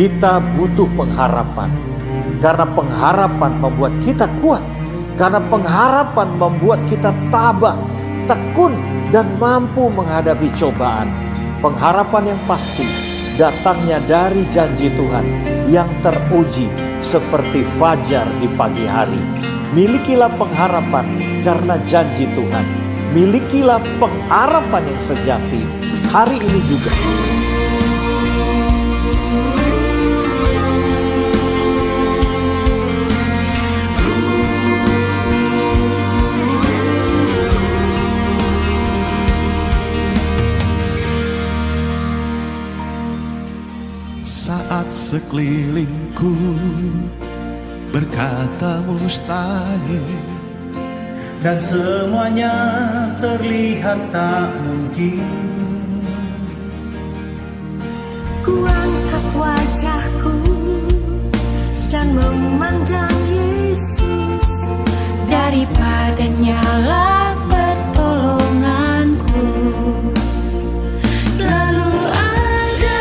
Kita butuh pengharapan, karena pengharapan membuat kita kuat, karena pengharapan membuat kita tabah, tekun, dan mampu menghadapi cobaan. Pengharapan yang pasti datangnya dari janji Tuhan yang teruji seperti fajar di pagi hari. Milikilah pengharapan karena janji Tuhan. Milikilah pengharapan yang sejati hari ini juga. Saat sekelilingku berkata mustahil dan semuanya terlihat tak mungkin, ku angkat wajahku dan memandang Yesus. Daripadanya lah pertolonganku. Selalu ada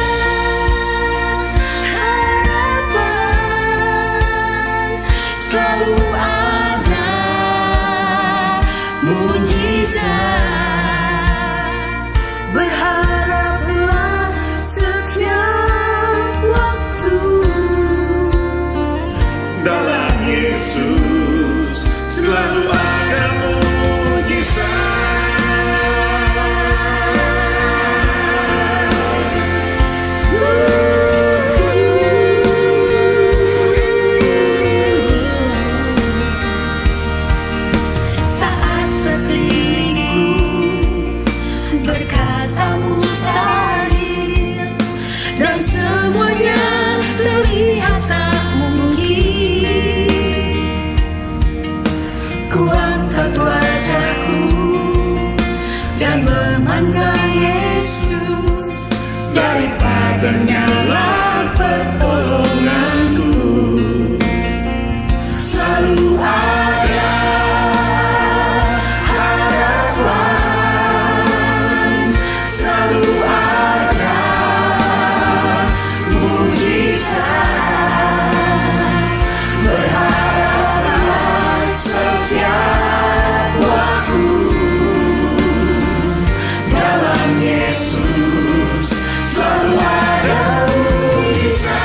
harapan, selalu ada mujizat. Berharaplah setiap waktu dalam Yesus, selalu ada mujizat. saat sekelilingku berkata mustahil dan semuanya terlihat tak mungkin. Ku angkat wajahku dan memandang Yesus. Daripadanya lah pertolonganku. Selalu ada harapan, selalu ada mujizat. Berharaplah setiap waktu dalam Yesus, selalu ada mujizat.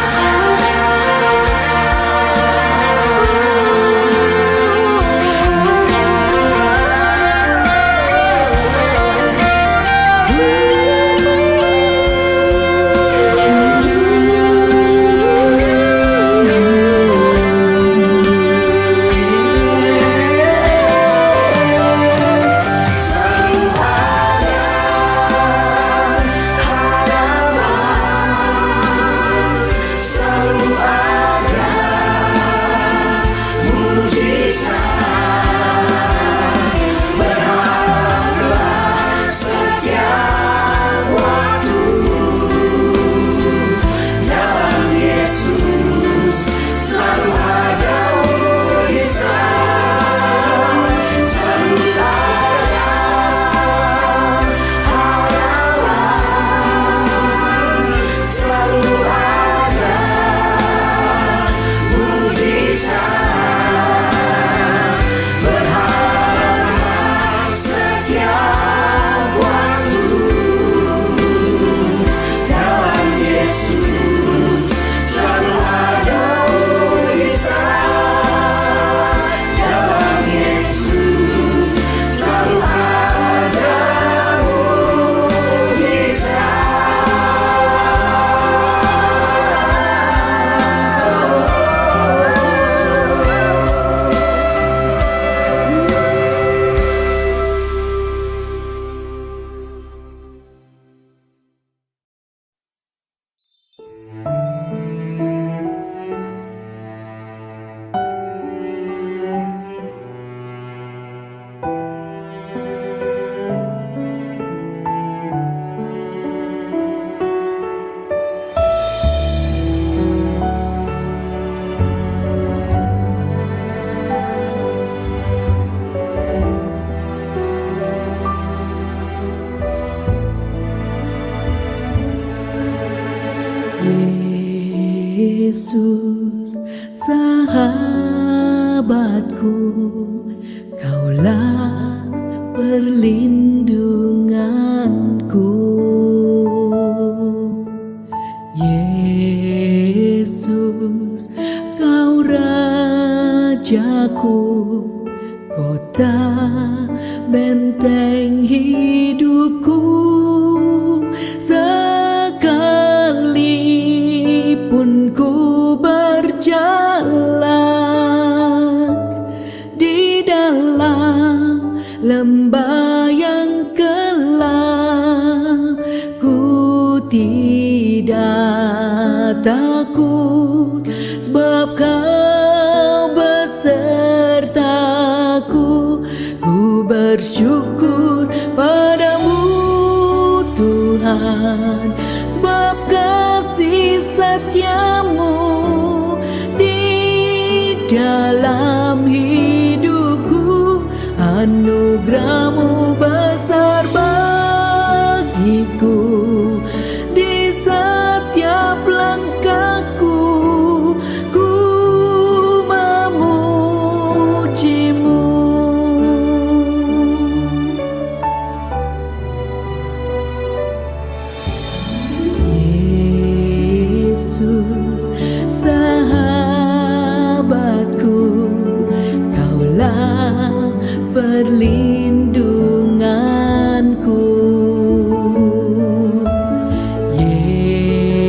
Yesus, sahabatku, Kaulah perlindunganku. Yesus, Kau Rajaku, kota benteng hidupku. Sekalipun ku berjalan di dalam lembah yang kelam, ku tidak takut, sebab Kau besertaku. Ku bersyukur padamu Tuhan, sebab kasih setiamu di dalam hidupku. Anugerahmu besar bagiku, di setiap langkahku ku memujimu. Yesus, sahabatku, Kaulah perlindunganku.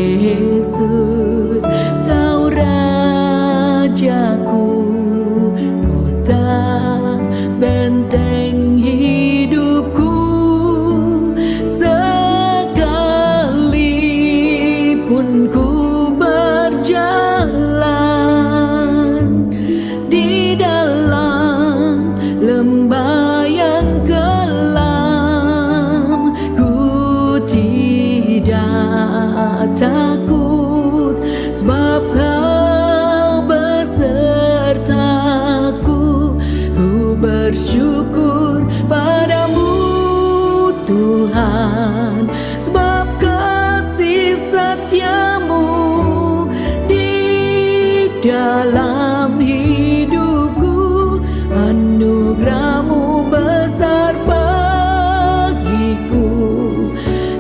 Yesus, Kau Rajaku, kota benteng hidupku. Sekalipun ku berjalan di dalam lembah yang kelam, ku tidak takut, sebab Kau besertaku. Ku bersyukur padamu Tuhan, sebab kasih setiamu di dalam hidupku. Anugerahmu besar bagiku,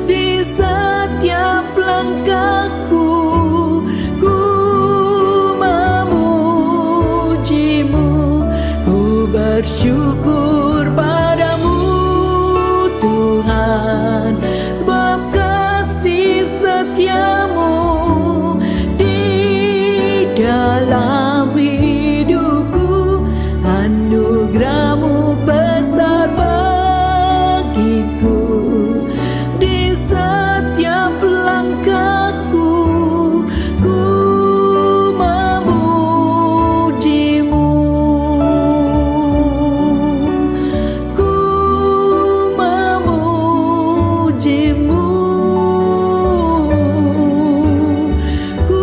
di setiap langkahku ku memujimu. Ku bersyukur padamu Tuhan, sebab kasih setiamu di dalam hidupku. Anugerahmu besar bagiku, di setiap langkahku ku memujimu. Ku memujimu. Ku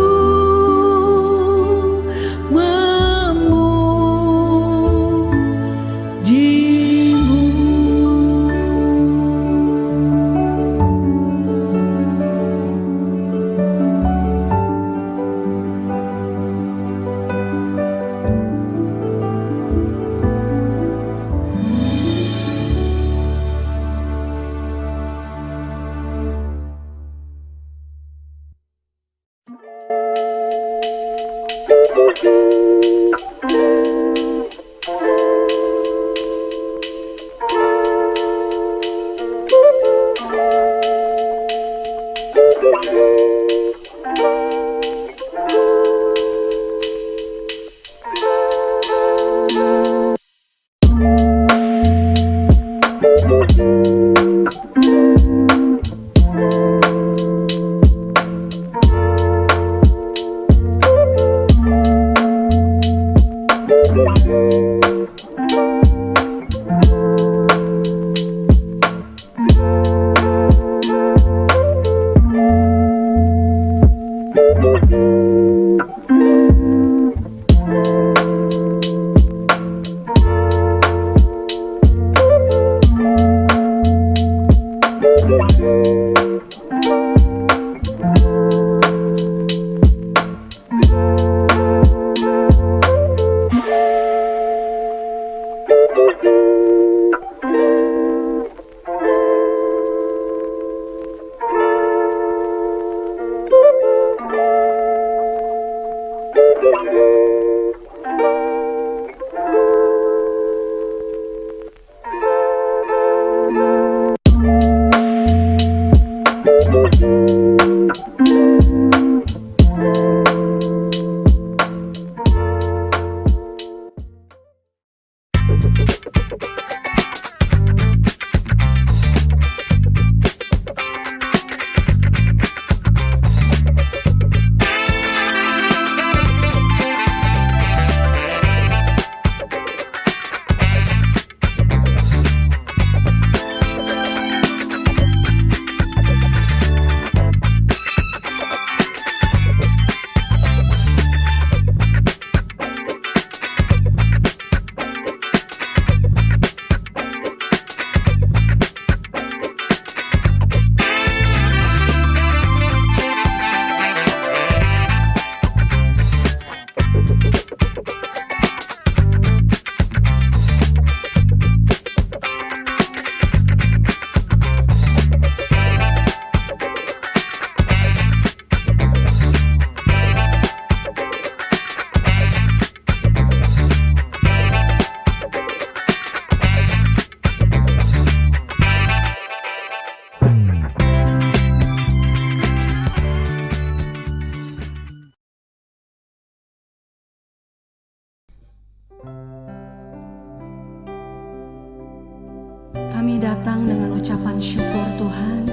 Kami datang dengan ucapan syukur Tuhan.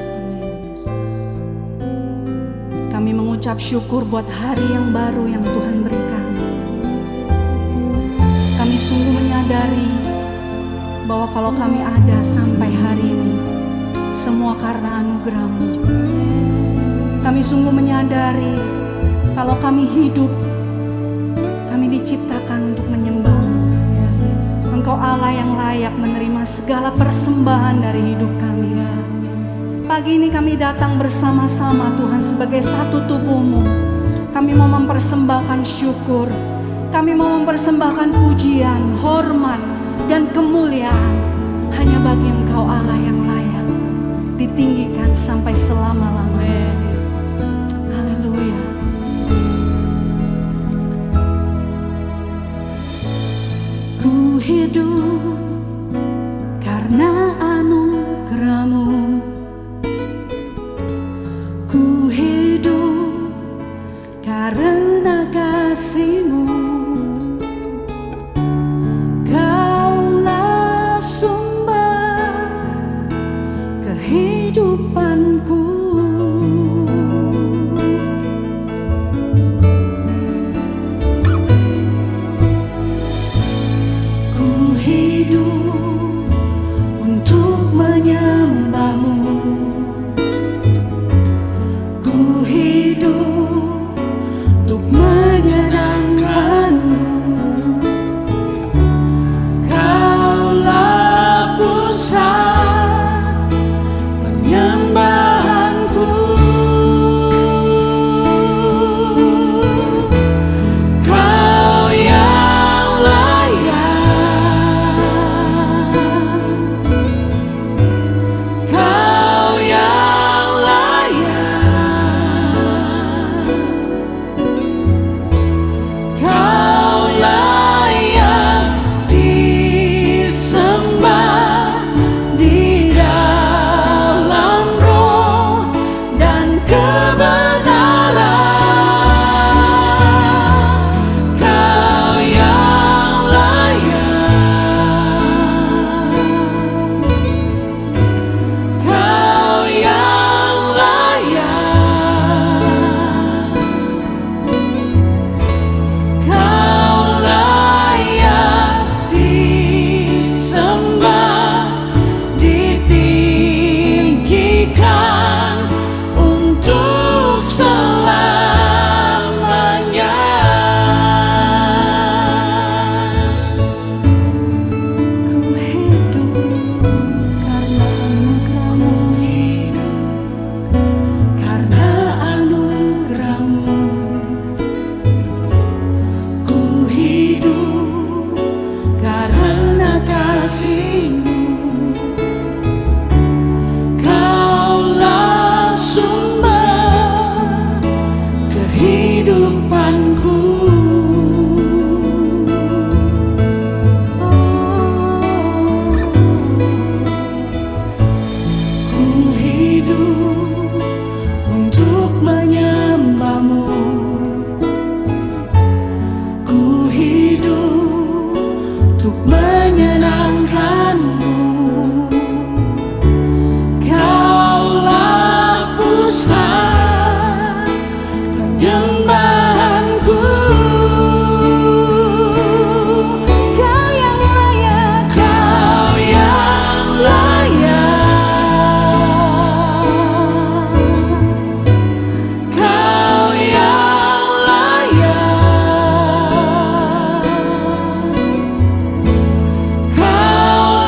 Kami mengucap syukur buat hari yang baru yang Tuhan berikan. Kami sungguh menyadari bahwa kalau kami ada sampai hari ini, semua karena anugerah-Mu. Kami sungguh menyadari kalau kami hidup, kami diciptakan untuk menyembah-Mu. Engkau Allah yang layak menerima segala persembahan dari hidup kami. Pagi ini kami datang bersama-sama Tuhan sebagai satu tubuh-Mu. Kami mau mempersembahkan syukur. Kami mau mempersembahkan pujian, hormat, dan kemuliaan hanya bagi Engkau Allah yang layak ditinggikan sampai selama-lamanya. Haleluya. Ku hidup karena anugerah-Mu. Ku hidup karena kasih-Mu. Kaulah sumber kehidupanku. Ku hidup untuk menyembah-Mu. Ku hidup untuk menyenangkan-Mu. Kaulah pusat penyembahanku. Kau yang layak. Kau yang layak. Kau layak disembah di dalam roh dan kebenaran. Kau yang layak. Kau yang layak. Kau layak disembah, ditinggikan untuk selamanya. Ku hidup karena anugerah-Mu. Karena anugerah-Mu. Ku hidup karena kasih-Mu. Kaulah sumber kehidupanku. Ku hidup untuk menyembah-Mu. Ku hidup untuk menyenangkan-Mu. Kaulah pusat penyembahanku. Kau yang layak. Kau yang layak. Kau yang layak. Kau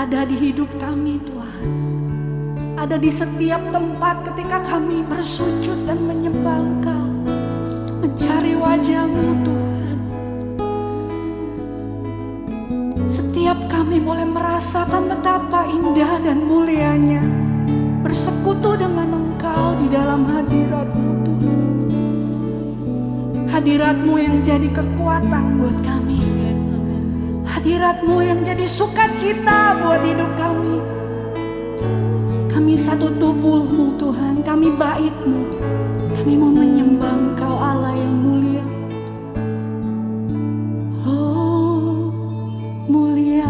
ada di hidup kami Tuhan. Ada di setiap tempat ketika kami bersujud dan menyembah Engkau, mencari wajah-Mu Tuhan. Setiap kami boleh merasakan betapa indah dan mulianya bersekutu dengan Engkau di dalam hadirat-Mu Tuhan. Hadirat-Mu yang jadi kekuatan buat kami. Hadirat-Mu yang jadi sukacita buat hidup kami. Kami satu tubuh-Mu Tuhan, kami bait-Mu. Kami mau menyembah Engkau Allah yang mulia. Oh, mulianya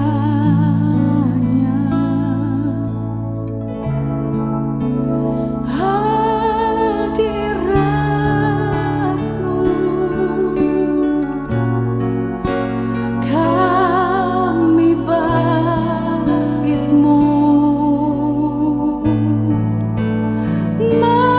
hadirat-Mu. Kami bait-Mu. Menyembah-Mu.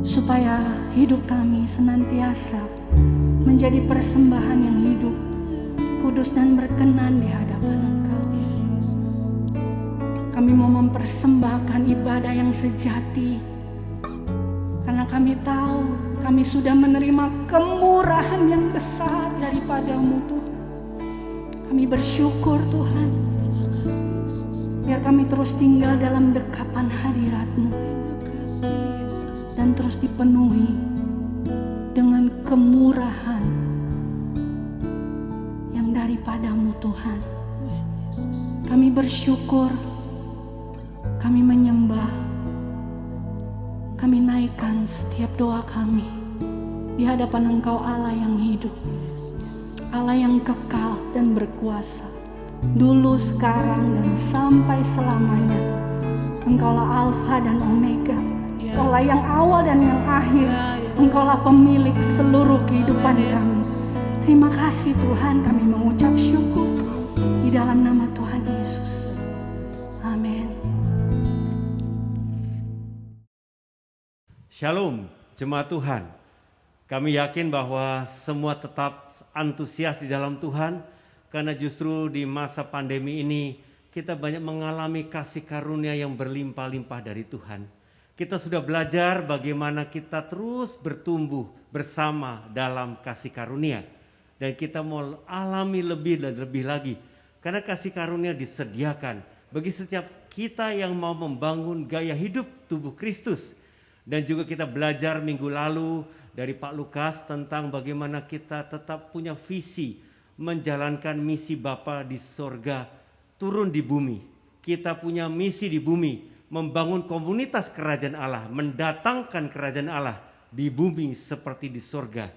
supaya hidup kami senantiasa menjadi persembahan yang hidup, kudus dan berkenan di hadapan Engkau. Kami mau mempersembahkan ibadah yang sejati, karena kami tahu kami sudah menerima kemurahan yang besar daripada-Mu Tuhan. Kami bersyukur Tuhan, biar kami terus tinggal dalam dekapan hadirat-Mu dan terus dipenuhi dengan kemurahan yang daripada-Mu Tuhan. Kami bersyukur, kami menyembah, kami naikkan setiap doa kami di hadapan Engkau, Allah yang hidup, Allah yang kekal dan berkuasa, dulu, sekarang, dan sampai selamanya. Engkaulah Alfa dan Omega, Engkaulah yang awal dan yang akhir, Engkaulah pemilik seluruh kehidupan kami. Terima kasih Tuhan, kami mengucap syukur di dalam nama Tuhan Yesus. Amin. Shalom, jemaat Tuhan. Kami yakin bahwa semua tetap antusias di dalam Tuhan, karena justru di masa pandemi ini kita banyak mengalami kasih karunia yang berlimpah-limpah dari Tuhan. Kita sudah belajar bagaimana kita terus bertumbuh bersama dalam kasih karunia. Dan kita mau alami lebih dan lebih lagi, karena kasih karunia disediakan bagi setiap kita yang mau membangun gaya hidup tubuh Kristus. Dan juga kita belajar minggu lalu dari Pak Lukas tentang bagaimana kita tetap punya visi menjalankan misi Bapa di sorga turun di bumi. Kita punya misi di bumi, membangun komunitas kerajaan Allah, mendatangkan kerajaan Allah di bumi seperti di sorga.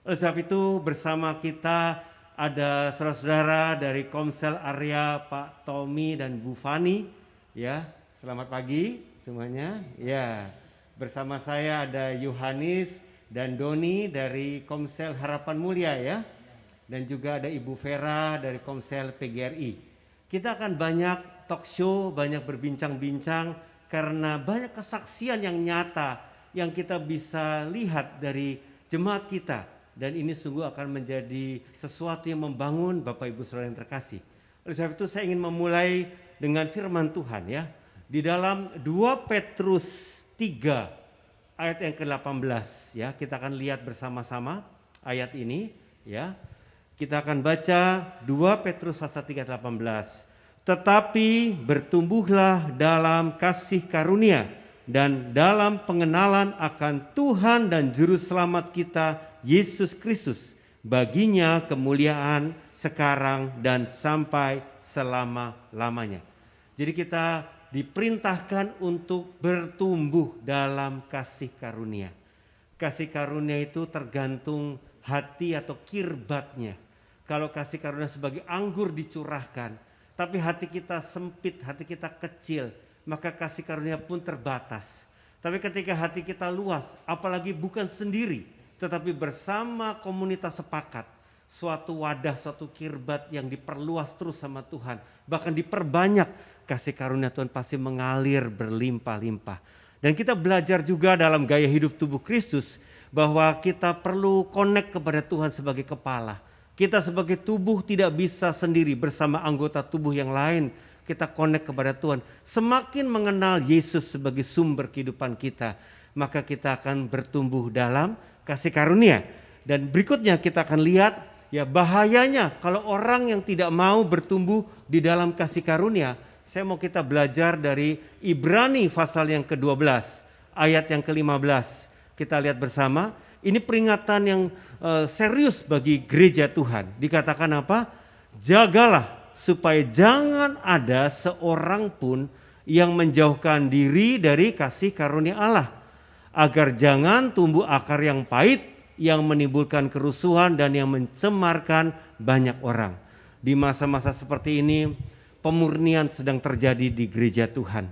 Oleh sebab itu bersama kita ada saudara-saudara dari Komsel area Pak Tommy dan Bu Fani. Ya, selamat pagi semuanya. Ya. Bersama saya ada Yohanes dan Doni dari Komsel Harapan Mulia ya. Dan juga ada Ibu Vera dari Komsel PGRI. Kita akan banyak talk show, banyak berbincang-bincang karena banyak kesaksian yang nyata yang kita bisa lihat dari jemaat kita. Dan ini sungguh akan menjadi sesuatu yang membangun Bapak Ibu Saudara yang terkasih. Oleh sebab itu saya ingin memulai dengan firman Tuhan ya. Di dalam 2 Petrus 3 ayat yang ke-18 ya, kita akan lihat bersama-sama ayat ini ya. Kita akan baca 2 Petrus pasal 3 ayat 18. Tetapi bertumbuhlah dalam kasih karunia dan dalam pengenalan akan Tuhan dan juru selamat kita Yesus Kristus. Baginya kemuliaan sekarang dan sampai selama-lamanya. Jadi kita diperintahkan untuk bertumbuh dalam kasih karunia. Kasih karunia itu tergantung hati atau kirbatnya. Kalau kasih karunia sebagai anggur dicurahkan, tapi hati kita sempit, hati kita kecil, maka kasih karunia pun terbatas. Tapi ketika hati kita luas, apalagi bukan sendiri, tetapi bersama komunitas sepakat, suatu wadah, suatu kirbat yang diperluas terus sama Tuhan, bahkan diperbanyak, kasih karunia Tuhan pasti mengalir berlimpah-limpah. Dan kita belajar juga dalam gaya hidup tubuh Kristus bahwa kita perlu connect kepada Tuhan sebagai kepala. Kita sebagai tubuh tidak bisa sendiri bersama anggota tubuh yang lain. Kita connect kepada Tuhan. Semakin mengenal Yesus sebagai sumber kehidupan kita, maka kita akan bertumbuh dalam kasih karunia. Dan berikutnya kita akan lihat ya bahayanya kalau orang yang tidak mau bertumbuh di dalam kasih karunia. Saya mau kita belajar dari Ibrani pasal yang ke-12, ayat yang ke-15. Kita lihat bersama, ini peringatan yang serius bagi gereja Tuhan. Dikatakan apa? Jagalah supaya jangan ada seorang pun yang menjauhkan diri dari kasih karunia Allah. Agar jangan tumbuh akar yang pahit, yang menimbulkan kerusuhan dan yang mencemarkan banyak orang. Di masa-masa seperti ini, pemurnian sedang terjadi di gereja Tuhan.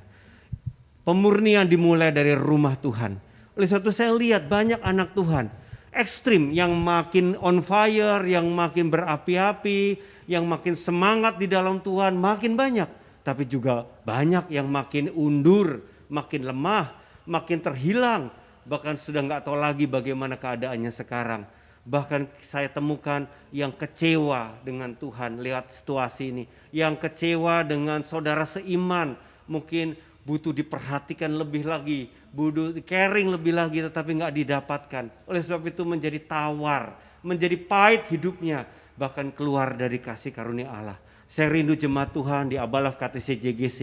Pemurnian dimulai dari rumah Tuhan. Oleh sebab itu saya lihat banyak anak Tuhan ekstrim yang makin on fire, yang makin berapi-api, yang makin semangat di dalam Tuhan makin banyak. Tapi juga banyak yang makin undur, makin lemah, makin terhilang, bahkan sudah nggak tahu lagi bagaimana keadaannya sekarang. Bahkan saya temukan yang kecewa dengan Tuhan lihat situasi ini, yang kecewa dengan saudara seiman, mungkin butuh diperhatikan lebih lagi, butuh caring lebih lagi, tetapi nggak didapatkan. Oleh sebab itu menjadi tawar, menjadi pahit hidupnya, bahkan keluar dari kasih karunia Allah. Saya rindu jemaat Tuhan di Abalaf KTC JGC,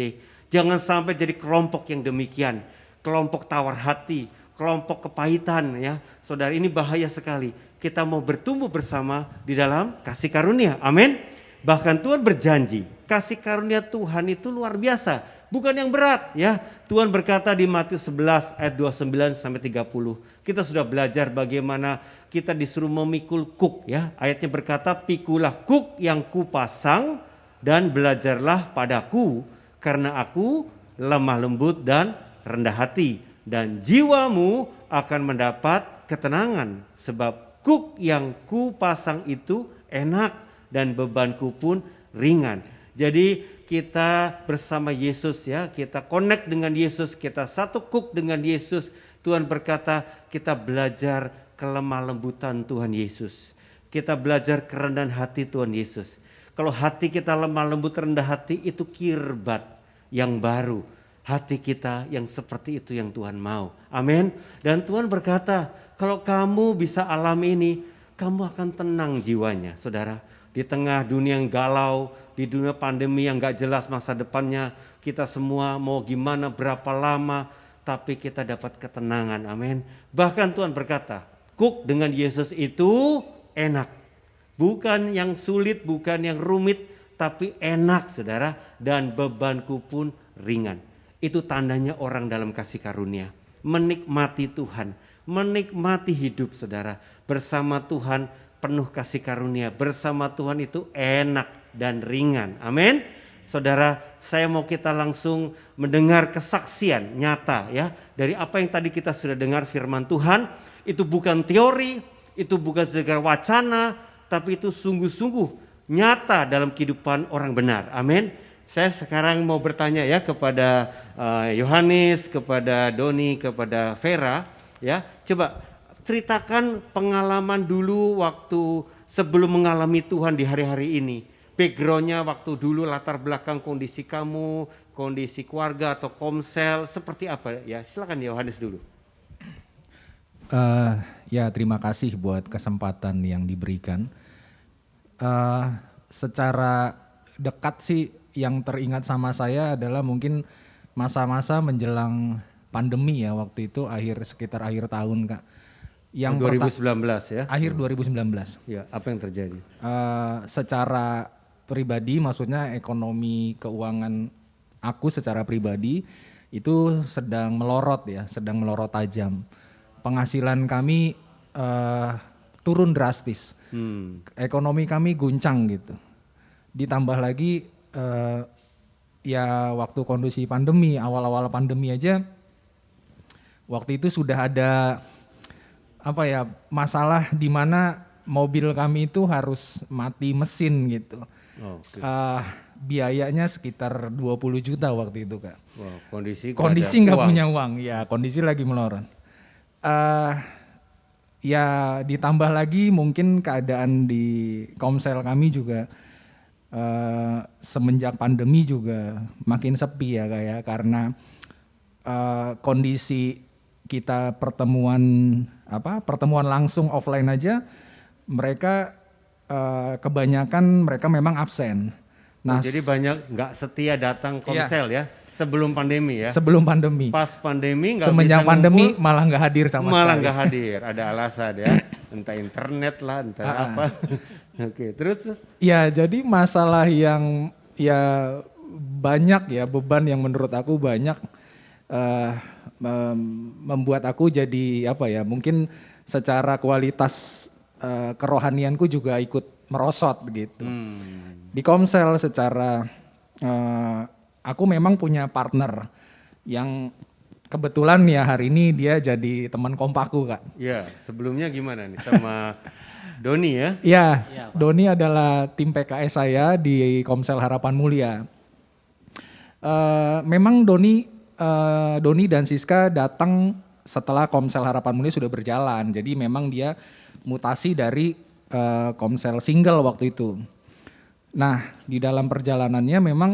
jangan sampai jadi kelompok yang demikian, kelompok tawar hati, kelompok kepahitan ya. Saudara, ini bahaya sekali. Kita mau bertumbuh bersama di dalam kasih karunia. Amin. Bahkan Tuhan berjanji, kasih karunia Tuhan itu luar biasa, bukan yang berat ya. Tuhan berkata di Matius 11 ayat 29 sampai 30. Kita sudah belajar bagaimana kita disuruh memikul kuk ya. Ayatnya berkata, "Pikulah kuk yang kupasang dan belajarlah padaku, karena aku lemah lembut dan rendah hati, dan jiwamu akan mendapat ketenangan, sebab kuk yang kupasang itu enak dan bebanku pun ringan." Jadi kita bersama Yesus ya, kita connect dengan Yesus, kita satu kuk dengan Yesus. Tuhan berkata kita belajar kelemah lembutan Tuhan Yesus. Kita belajar kerendahan hati Tuhan Yesus. Kalau hati kita lemah lembut rendah hati, itu kirbat yang baru. Hati kita yang seperti itu yang Tuhan mau. Amin. Dan Tuhan berkata, kalau kamu bisa alami ini, kamu akan tenang jiwanya, saudara. Di tengah dunia yang galau, di dunia pandemi yang gak jelas masa depannya, kita semua mau gimana, berapa lama, tapi kita dapat ketenangan, amin. Bahkan Tuhan berkata, kuk dengan Yesus itu enak. Bukan yang sulit, bukan yang rumit, tapi enak, saudara. Dan bebanku pun ringan. Itu tandanya orang dalam kasih karunia. Menikmati Tuhan, menikmati hidup, saudara. Bersama Tuhan penuh kasih karunia. Bersama Tuhan itu enak dan ringan. Amin. Saudara, saya mau kita langsung mendengar kesaksian nyata ya. Dari apa yang tadi kita sudah dengar firman Tuhan. Itu bukan teori, itu bukan sekedar wacana, tapi itu sungguh-sungguh nyata dalam kehidupan orang benar. Amin. Saya sekarang mau bertanya ya kepada Yohanes, kepada Doni, kepada Vera ya. Coba ceritakan pengalaman dulu waktu sebelum mengalami Tuhan di hari-hari ini. Backgroundnya waktu dulu, latar belakang kondisi kamu, kondisi keluarga atau komsel, seperti apa ya? Silakan Yohanes dulu. Ya, terima kasih buat kesempatan yang diberikan. Secara dekat sih yang teringat sama saya adalah mungkin masa-masa menjelang pandemi ya, waktu itu sekitar akhir tahun Kak. Yang 2019 ya? Akhir 2019. Ya, apa yang terjadi? Secara pribadi, maksudnya ekonomi keuangan aku secara pribadi itu sedang melorot ya, sedang melorot tajam. Penghasilan kami turun drastis, ekonomi kami guncang gitu. Ditambah lagi ya waktu kondisi pandemi, awal-awal pandemi aja, waktu itu sudah ada masalah di mana mobil kami itu harus mati mesin gitu. Biayanya sekitar 20 juta waktu itu Kak. Wow, kondisi nggak punya uang, ya kondisi lagi melorot. Ya ditambah lagi mungkin keadaan di komsel kami juga semenjak pandemi juga makin sepi ya Kak ya, karena kondisi kita pertemuan langsung offline aja, mereka kebanyakan mereka memang absen. Nah, jadi banyak nggak setia datang komsel ya sebelum pandemi ya. Sebelum pandemi. Pas pandemi nggak semenjak bisa pandemi ngumpul, malah nggak hadir sama sekali. Malah nggak hadir, ada alasan ya, entah internet lah, entah apa. Oke, terus. Ya jadi masalah yang ya banyak ya, beban yang menurut aku banyak. Membuat aku jadi mungkin secara kualitas kerohanianku juga ikut merosot gitu. Di komsel secara aku memang punya partner yang kebetulan ya hari ini dia jadi teman kompaku Kak. Ya, sebelumnya gimana nih sama Doni ya? Ya, Doni adalah tim PKS saya di Komsel Harapan Mulia. Memang Doni dan Siska datang setelah Komsel Harapan Mulia sudah berjalan. Jadi memang dia mutasi dari Komsel single waktu itu. Nah, di dalam perjalanannya memang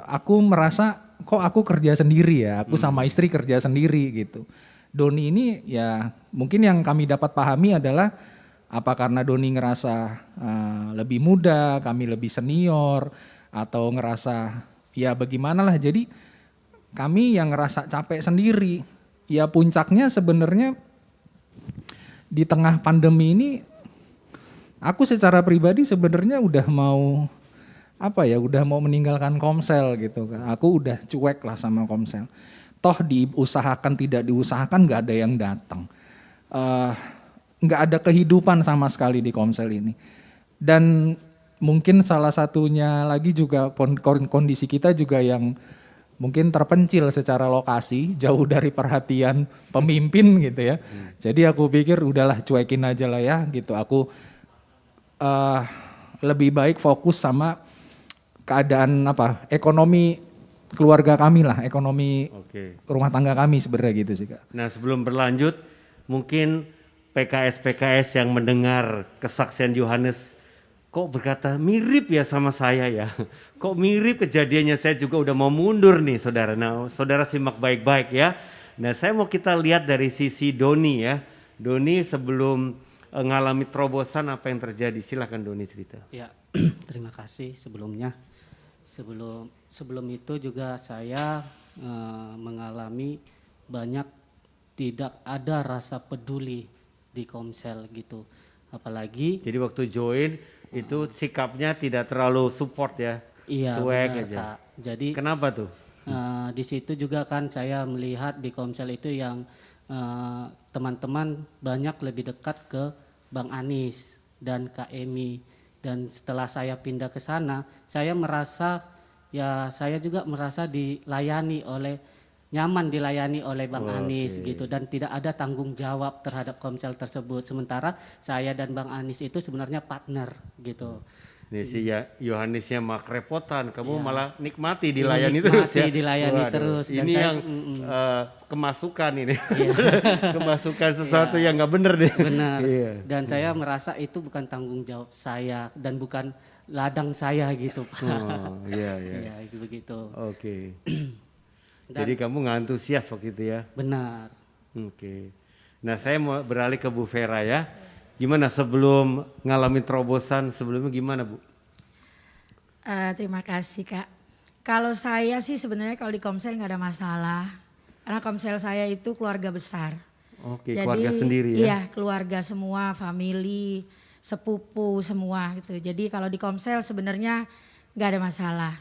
aku merasa kok aku kerja sendiri ya, aku sama istri kerja sendiri gitu. Doni ini ya mungkin yang kami dapat pahami adalah apa karena Doni ngerasa lebih muda, kami lebih senior, atau ngerasa ya bagaimanalah. Jadi kami yang ngerasa capek sendiri. Ya puncaknya sebenarnya di tengah pandemi ini aku secara pribadi sebenarnya udah mau udah mau meninggalkan Komsel gitu. Aku udah cuek lah sama Komsel. Toh diusahakan tidak diusahakan nggak ada yang datang. Nggak ada kehidupan sama sekali di Komsel ini. Dan mungkin salah satunya lagi juga kondisi kita juga yang mungkin terpencil secara lokasi, jauh dari perhatian pemimpin gitu ya. Jadi aku pikir udahlah cuekin aja lah ya gitu. Aku lebih baik fokus sama keadaan ekonomi keluarga kami lah, ekonomi rumah tangga kami sebenarnya gitu sih Kak. Nah sebelum berlanjut, mungkin PKS yang mendengar kesaksian Yohanes, kok berkata mirip ya sama saya ya. Kok mirip kejadiannya, saya juga udah mau mundur nih saudara. Nah saudara simak baik-baik ya. Nah saya mau kita lihat dari sisi Doni ya. Doni sebelum ngalami terobosan apa yang terjadi, silakan Doni cerita. Ya terima kasih sebelumnya. Sebelum itu juga saya mengalami banyak tidak ada rasa peduli di Komsel gitu. Apalagi jadi waktu join itu sikapnya tidak terlalu support ya, cuek benar, aja. Kak. Jadi kenapa tuh? Di situ juga kan saya melihat di Komsel itu yang teman-teman banyak lebih dekat ke Bang Anis dan Kak Emi. Dan setelah saya pindah ke sana, saya juga merasa nyaman dilayani oleh Bang Anis gitu, dan tidak ada tanggung jawab terhadap Komsel tersebut. Sementara saya dan Bang Anis itu sebenarnya partner gitu. Nih si Yohanesnya mah kerepotan, kamu malah nikmati dilayani terus ya. Dilayani Waduh, terus. Dan ini saya, yang kemasukan ini, kemasukan sesuatu yang nggak bener deh. Benar. Dan saya merasa itu bukan tanggung jawab saya dan bukan ladang saya gitu Pak. Oh iya. Iya begitu. Oke. Jadi kamu nggak antusias waktu itu ya? Benar. Oke. Nah saya mau beralih ke Bu Vera ya. Gimana sebelum ngalamin terobosan sebelumnya gimana Bu? Terima kasih Kak. Kalau saya sih sebenarnya kalau di Komsel nggak ada masalah. Karena Komsel saya itu keluarga besar. Oke, keluarga sendiri ya? Iya, keluarga semua, family, sepupu semua gitu. Jadi kalau di Komsel sebenarnya nggak ada masalah.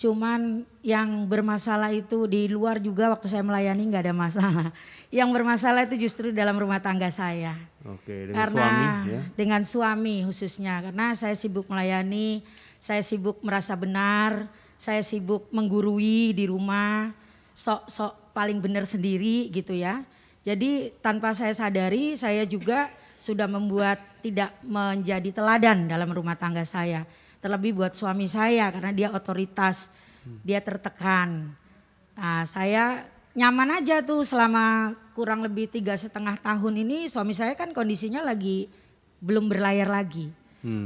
Cuman yang bermasalah itu di luar juga waktu saya melayani nggak ada masalah. Yang bermasalah itu justru dalam rumah tangga saya. Oke, Karena dengan suami ya? Dengan suami khususnya. Karena saya sibuk melayani, saya sibuk merasa benar, saya sibuk menggurui di rumah, sok-sok paling benar sendiri gitu ya. Jadi tanpa saya sadari saya juga sudah membuat tidak menjadi teladan dalam rumah tangga saya. Terlebih buat suami saya karena dia otoritas, dia tertekan. Nah saya nyaman aja tuh selama kurang lebih 3,5 tahun ini suami saya kan kondisinya lagi belum berlayar lagi.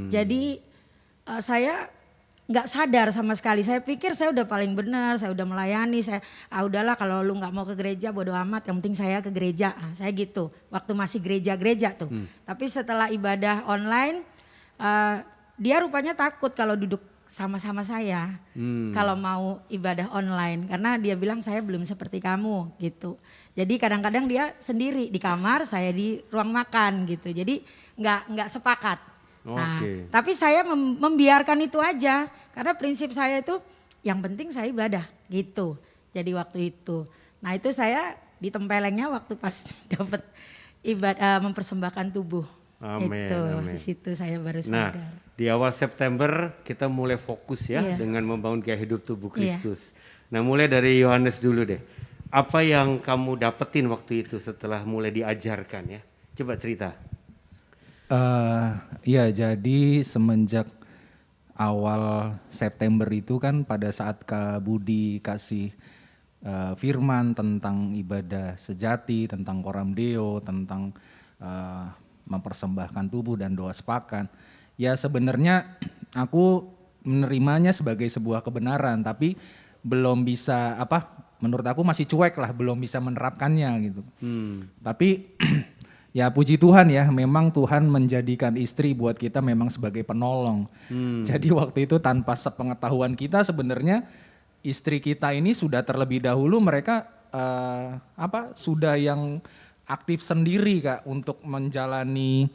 Jadi saya nggak sadar sama sekali. Saya pikir saya udah paling benar, saya udah melayani. Saya udahlah kalau lu nggak mau ke gereja bodo amat. Yang penting saya ke gereja. Saya gitu. Waktu masih gereja tuh. Tapi setelah ibadah online, dia rupanya takut kalau duduk sama-sama saya. Kalau mau ibadah online, karena dia bilang saya belum seperti kamu gitu. Jadi kadang-kadang dia sendiri di kamar, saya di ruang makan gitu. Jadi nggak sepakat. Nah, tapi saya membiarkan itu aja karena prinsip saya itu yang penting saya ibadah gitu. Jadi waktu itu, nah itu saya ditempelengnya waktu pas dapat ibadah mempersembahkan tubuh. Amin, itu amin. di situ saya baru Nah, sadar. di awal September kita mulai fokus ya dengan membangun gaya hidup tubuh Kristus. Nah, mulai dari Yohanes dulu deh. Apa yang kamu dapetin waktu itu setelah mulai diajarkan ya? Coba cerita. Ya jadi semenjak awal September itu kan pada saat Kak Budi kasih firman, tentang ibadah sejati, tentang koram deo, tentang mempersembahkan tubuh dan doa sepakat. Ya sebenarnya aku menerimanya sebagai sebuah kebenaran, tapi belum bisa menurut aku masih cuek lah, belum bisa menerapkannya gitu. Tapi ya puji Tuhan ya, memang Tuhan menjadikan istri buat kita memang sebagai penolong. Jadi waktu itu tanpa sepengetahuan kita sebenarnya istri kita ini sudah terlebih dahulu mereka sudah yang aktif sendiri Kak untuk menjalani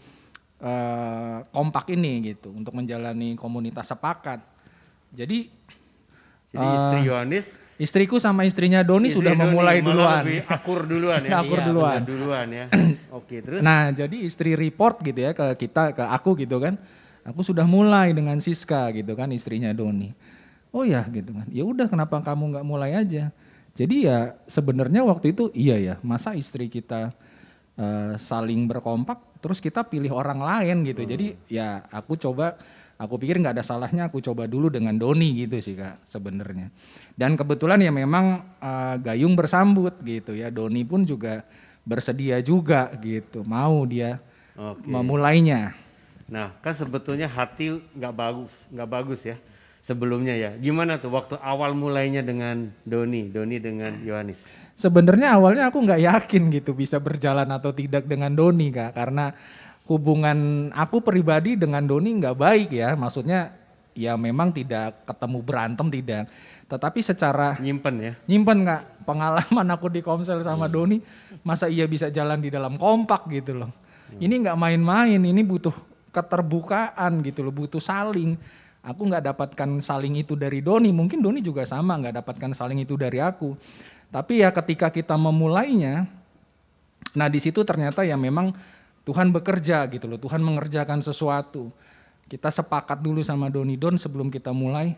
kompak ini gitu, untuk menjalani komunitas sepakat. Jadi istri Yohanes, istriku sama istrinya Doni sudah memulai duluan. Lebih akur duluan ya. Akur duluan. Duluan ya. Oke, terus. Nah, jadi istri report gitu ya ke kita, ke aku gitu kan. Aku sudah mulai dengan Siska gitu kan, istrinya Doni. Oh ya gitu kan. Ya udah, kenapa kamu nggak mulai aja? Jadi ya sebenarnya waktu itu iya ya, masa istri kita saling berkompak terus kita pilih orang lain gitu. Jadi ya aku pikir nggak ada salahnya aku coba dulu dengan Doni gitu sih Kak sebenarnya. Dan kebetulan ya memang gayung bersambut gitu ya. Doni pun juga bersedia juga gitu, mau dia memulainya. Nah kan sebetulnya hati nggak bagus ya sebelumnya ya. Gimana tuh waktu awal mulainya dengan Doni dengan Yohanes? Sebenarnya awalnya aku nggak yakin gitu bisa berjalan atau tidak dengan Doni Kak, karena hubungan aku pribadi dengan Doni nggak baik ya, maksudnya ya memang tidak ketemu berantem tidak, tetapi secara nyimpen Kak, pengalaman aku di Komsel sama Doni, masa iya bisa jalan di dalam kompak gitu loh. Ini nggak main-main, ini butuh keterbukaan gitu loh, butuh saling. Aku nggak dapatkan saling itu dari Doni, mungkin Doni juga sama nggak dapatkan saling itu dari aku. Tapi ya ketika kita memulainya, nah di situ ternyata ya memang Tuhan bekerja gitu loh, Tuhan mengerjakan sesuatu. Kita sepakat dulu sama Doni, Don sebelum kita mulai,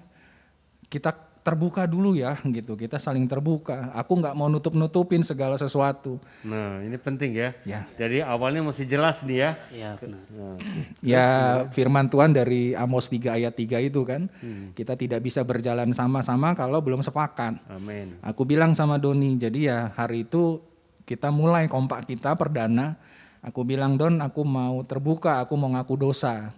kita terbuka dulu ya gitu, kita saling terbuka. Aku nggak mau nutup-nutupin segala sesuatu. Nah ini penting ya. Jadi awalnya mesti jelas nih ya. Iya benar. Ya firman Tuhan dari Amos 3 ayat 3 itu kan, kita tidak bisa berjalan sama-sama kalau belum sepakat. Amin. Aku bilang sama Doni, jadi ya hari itu kita mulai kompak kita perdana. Aku bilang Don, aku mau terbuka, aku mau ngaku dosa.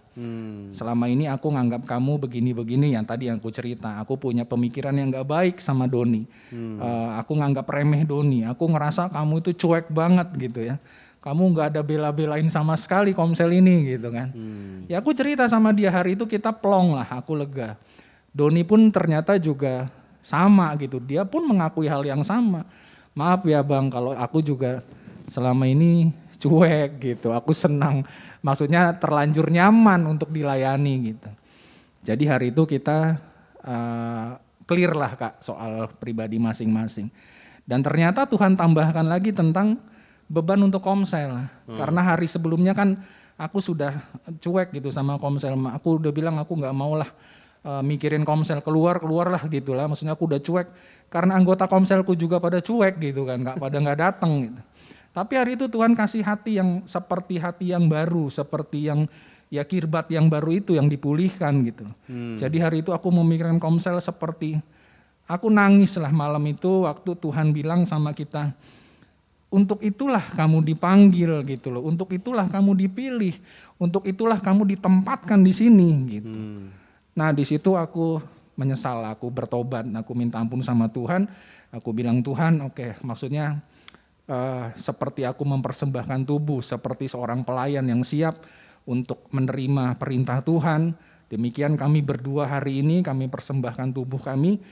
Selama ini aku nganggap kamu begini-begini yang tadi yang aku cerita. Aku punya pemikiran yang gak baik sama Doni. Aku nganggap remeh Doni. Aku ngerasa kamu itu cuek banget gitu ya. Kamu gak ada bela-belain sama sekali Komsel ini gitu kan. Ya aku cerita sama dia, hari itu kita plong lah, aku lega. Doni pun ternyata juga sama gitu. Dia pun mengakui hal yang sama. Maaf ya Bang kalau aku juga selama ini cuek gitu, aku senang, maksudnya terlanjur nyaman untuk dilayani gitu. Jadi hari itu kita clear lah Kak soal pribadi masing-masing. Dan ternyata Tuhan tambahkan lagi tentang beban untuk Komsel. Karena hari sebelumnya kan aku sudah cuek gitu sama Komsel, aku udah bilang aku gak mau lah mikirin Komsel, keluar lah gitu lah, maksudnya aku udah cuek. Karena anggota Komselku juga pada cuek gitu kan, pada gak datang gitu. Tapi hari itu Tuhan kasih hati yang seperti hati yang baru, seperti yang ya kirbat yang baru itu yang dipulihkan gitu. Jadi hari itu aku memikirkan Komsel seperti, aku nangis lah malam itu waktu Tuhan bilang sama kita, untuk itulah kamu dipanggil gitu loh, untuk itulah kamu dipilih, untuk itulah kamu ditempatkan di sini gitu. Nah di situ aku menyesal, aku bertobat, aku minta ampun sama Tuhan, aku bilang Tuhan oke, maksudnya seperti aku mempersembahkan tubuh seperti seorang pelayan yang siap untuk menerima perintah Tuhan. Demikian kami berdua hari ini kami persembahkan tubuh kami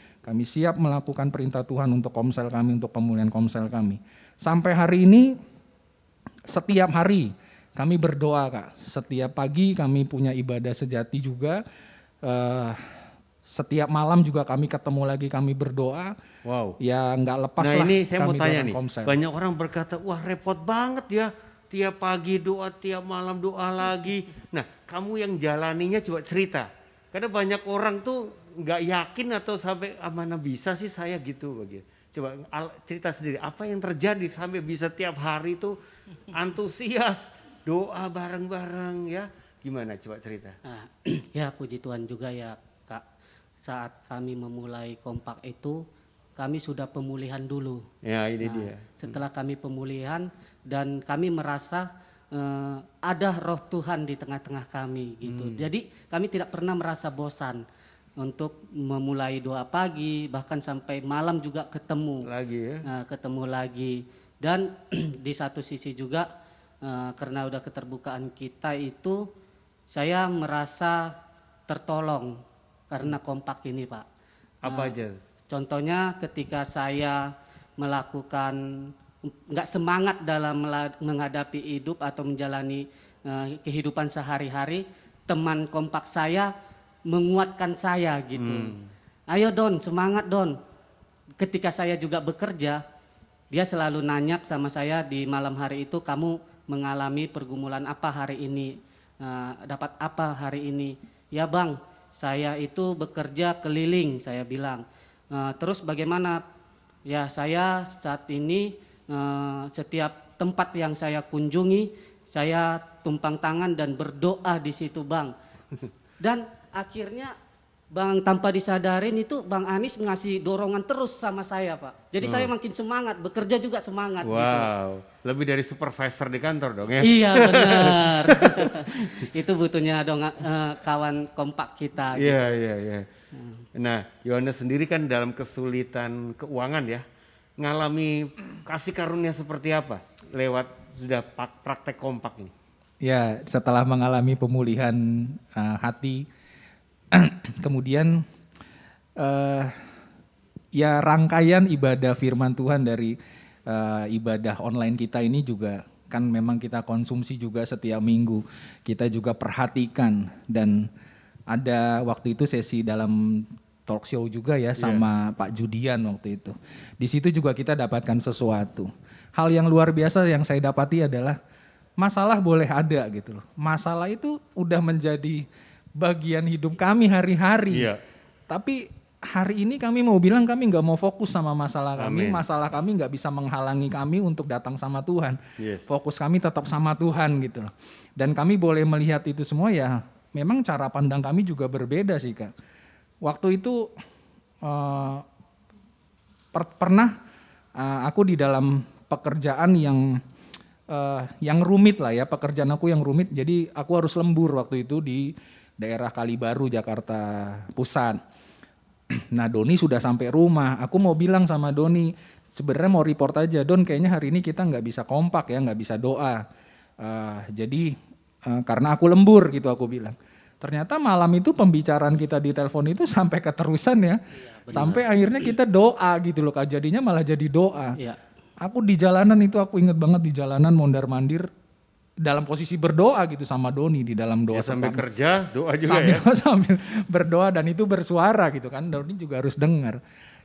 siap melakukan perintah Tuhan untuk Komsel kami, untuk pemulihan Komsel kami. Sampai hari ini setiap hari kami berdoa Kak. Setiap pagi kami punya ibadah sejati juga. Setiap malam juga kami ketemu lagi, kami berdoa. Wow. Ya nggak lepas lah. Nah ini saya mau tanya nih, Komsel. banyak orang berkata, wah repot banget ya. Tiap pagi doa, tiap malam doa lagi. Nah kamu yang jalaninya coba cerita. Karena banyak orang tuh nggak yakin atau sampai mana bisa sih saya gitu. Coba cerita sendiri, apa yang terjadi sampai bisa tiap hari tuh antusias, doa bareng-bareng ya. Gimana coba cerita? Nah, ya puji Tuhan juga ya Kak. Saat kami memulai kompak itu kami sudah pemulihan dulu. Ya, ini dia. Setelah kami pemulihan dan kami merasa ada roh Tuhan di tengah-tengah kami gitu. Jadi kami tidak pernah merasa bosan untuk memulai doa pagi, bahkan sampai malam juga ketemu Lagi ya. ketemu lagi. Dan di satu sisi juga karena udah keterbukaan kita itu, saya merasa tertolong karena kompak ini, Pak. Apa aja? Contohnya ketika saya melakukan nggak semangat dalam menghadapi hidup atau menjalani kehidupan sehari-hari, teman kompak saya menguatkan saya gitu. Ayo Don, semangat Don. Ketika saya juga bekerja, dia selalu nanya sama saya di malam hari itu, kamu mengalami pergumulan apa hari ini, dapat apa hari ini? Ya Bang, saya itu bekerja keliling, saya bilang. Terus bagaimana? Ya saya saat ini setiap tempat yang saya kunjungi, saya tumpang tangan dan berdoa di situ Bang. Dan akhirnya Bang, tanpa disadarin itu Bang Anies ngasih dorongan terus sama saya Pak. Jadi saya makin semangat, bekerja juga semangat gitu. Wow, lebih dari supervisor di kantor dong ya? Iya benar. Itu butuhnya dong kawan kompak kita. Gitu. Iya. Nah, Yohanes sendiri kan dalam kesulitan keuangan ya, ngalami kasih karunia seperti apa lewat sudah praktek kompak ini? Ya, setelah mengalami pemulihan hati, kemudian ya rangkaian ibadah firman Tuhan dari ibadah online kita ini juga kan memang kita konsumsi juga setiap minggu. Kita juga perhatikan dan ada waktu itu sesi dalam talk show juga ya sama Pak Judian waktu itu. Di situ juga kita dapatkan sesuatu. Hal yang luar biasa yang saya dapati adalah masalah boleh ada gitu loh. Masalah itu udah menjadi bagian hidup kami hari-hari. Iya. Tapi hari ini kami mau bilang kami nggak mau fokus sama masalah kami. Amin. Masalah kami nggak bisa menghalangi kami untuk datang sama Tuhan. Yes. Fokus kami tetap sama Tuhan gitu loh. Dan kami boleh melihat itu semua ya. Memang cara pandang kami juga berbeda sih Kak. Waktu itu pernah aku di dalam pekerjaan yang rumit lah ya, pekerjaan aku yang rumit. Jadi aku harus lembur waktu itu di daerah Kalibaru, Jakarta Pusat. Nah Doni sudah sampai rumah, aku mau bilang sama Doni, sebenarnya mau report aja, Don kayaknya hari ini kita nggak bisa kompak ya, nggak bisa doa. Jadi karena aku lembur gitu aku bilang. Ternyata malam itu pembicaraan kita di telepon itu sampai keterusan ya. Sampai akhirnya kita doa gitu loh Kak, jadinya malah jadi doa. Iya. Aku di jalanan itu aku inget banget di jalanan mondar-mandir dalam posisi berdoa gitu sama Doni di dalam doa. Ya, sambil pertama. kerja doa juga sambil, ya. Sambil berdoa dan itu bersuara gitu kan, Doni juga harus dengar.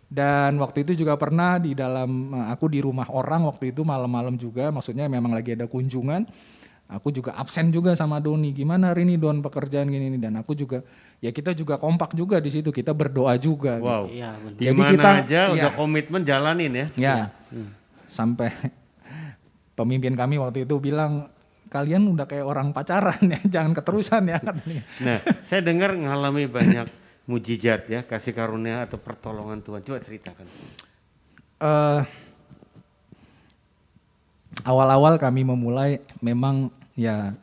Dan waktu itu juga pernah di dalam, aku di rumah orang waktu itu malam-malam juga, maksudnya memang lagi ada kunjungan. Aku juga absen juga sama Doni, gimana hari ini Don pekerjaan gini dan aku juga, ya kita juga kompak juga di situ, kita berdoa juga. Wow, Gitu. Iya, benar. Jadi gimana kita aja ya, udah komitmen jalanin ya. Ya, sampai pemimpin kami waktu itu bilang, kalian udah kayak orang pacaran ya, jangan keterusan ya. Nah, saya dengar ngalami banyak mujizat ya, kasih karunia atau pertolongan Tuhan. Coba ceritakan. Awal-awal kami memulai memang ya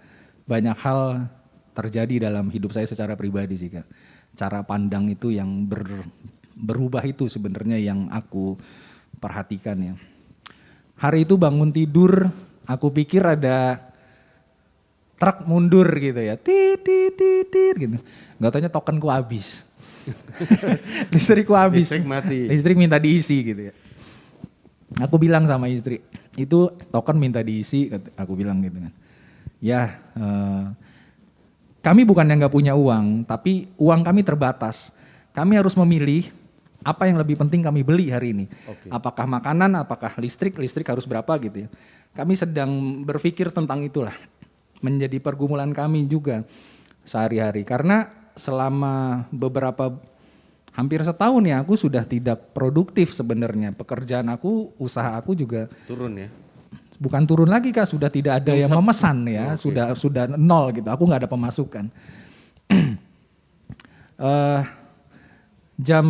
banyak hal terjadi dalam hidup saya secara pribadi sih Kak. Cara pandang itu yang berubah itu sebenarnya yang aku perhatikan ya. Hari itu bangun tidur, aku pikir ada truk mundur gitu ya, tit gitu. Gak taunya tokenku habis, listrikku habis, Listrik mati. listrik minta diisi gitu ya. Aku bilang sama istri, itu token minta diisi, aku bilang gitu kan. Ya, kami bukan yang gak punya uang, tapi uang kami terbatas. Kami harus memilih apa yang lebih penting kami beli hari ini. Oke. Apakah makanan, apakah listrik harus berapa gitu ya. Kami sedang berpikir tentang itulah. Menjadi pergumulan kami juga sehari-hari. Karena selama hampir setahun ya aku sudah tidak produktif sebenarnya. Pekerjaan aku, usaha aku juga Turun ya. bukan turun lagi Kak, sudah tidak ada yang memesan ya, Oke. sudah nol gitu. Aku nggak ada pemasukan. Jam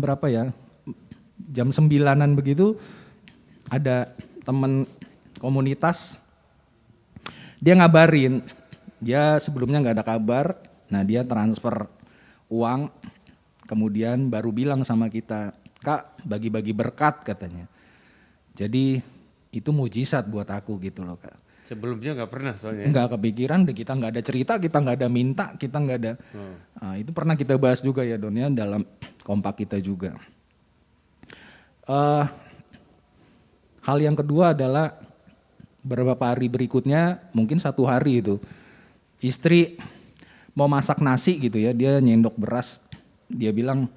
berapa ya? jam 9-an begitu ada teman komunitas, dia ngabarin, dia sebelumnya nggak ada kabar, nah dia transfer uang, kemudian baru bilang sama kita, Kak bagi-bagi berkat katanya. Jadi itu mujizat buat aku gitu loh Kak. Sebelumnya nggak pernah soalnya. Nggak kepikiran, kita nggak ada cerita, kita nggak ada minta, kita nggak ada. Nah, itu pernah kita bahas juga ya Don ya dalam kompak kita juga. Hal yang kedua adalah beberapa hari berikutnya, mungkin 1 hari itu, istri mau masak nasi gitu ya, dia nyendok beras, dia bilang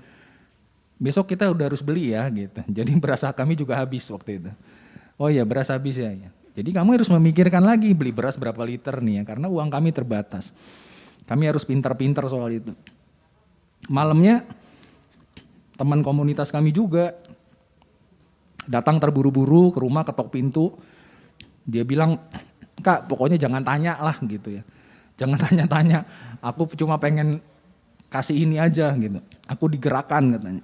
besok kita udah harus beli ya gitu. Jadi beras kami juga habis waktu itu. Oh ya beras habis ya. Jadi kamu harus memikirkan lagi beli beras berapa liter nih ya, karena uang kami terbatas. Kami harus pintar-pintar soal itu. Malamnya teman komunitas kami juga datang terburu-buru ke rumah, ketok pintu. Dia bilang, Kak pokoknya jangan tanya lah gitu ya. Jangan tanya-tanya, aku cuma pengen kasih ini aja gitu. Aku digerakkan katanya.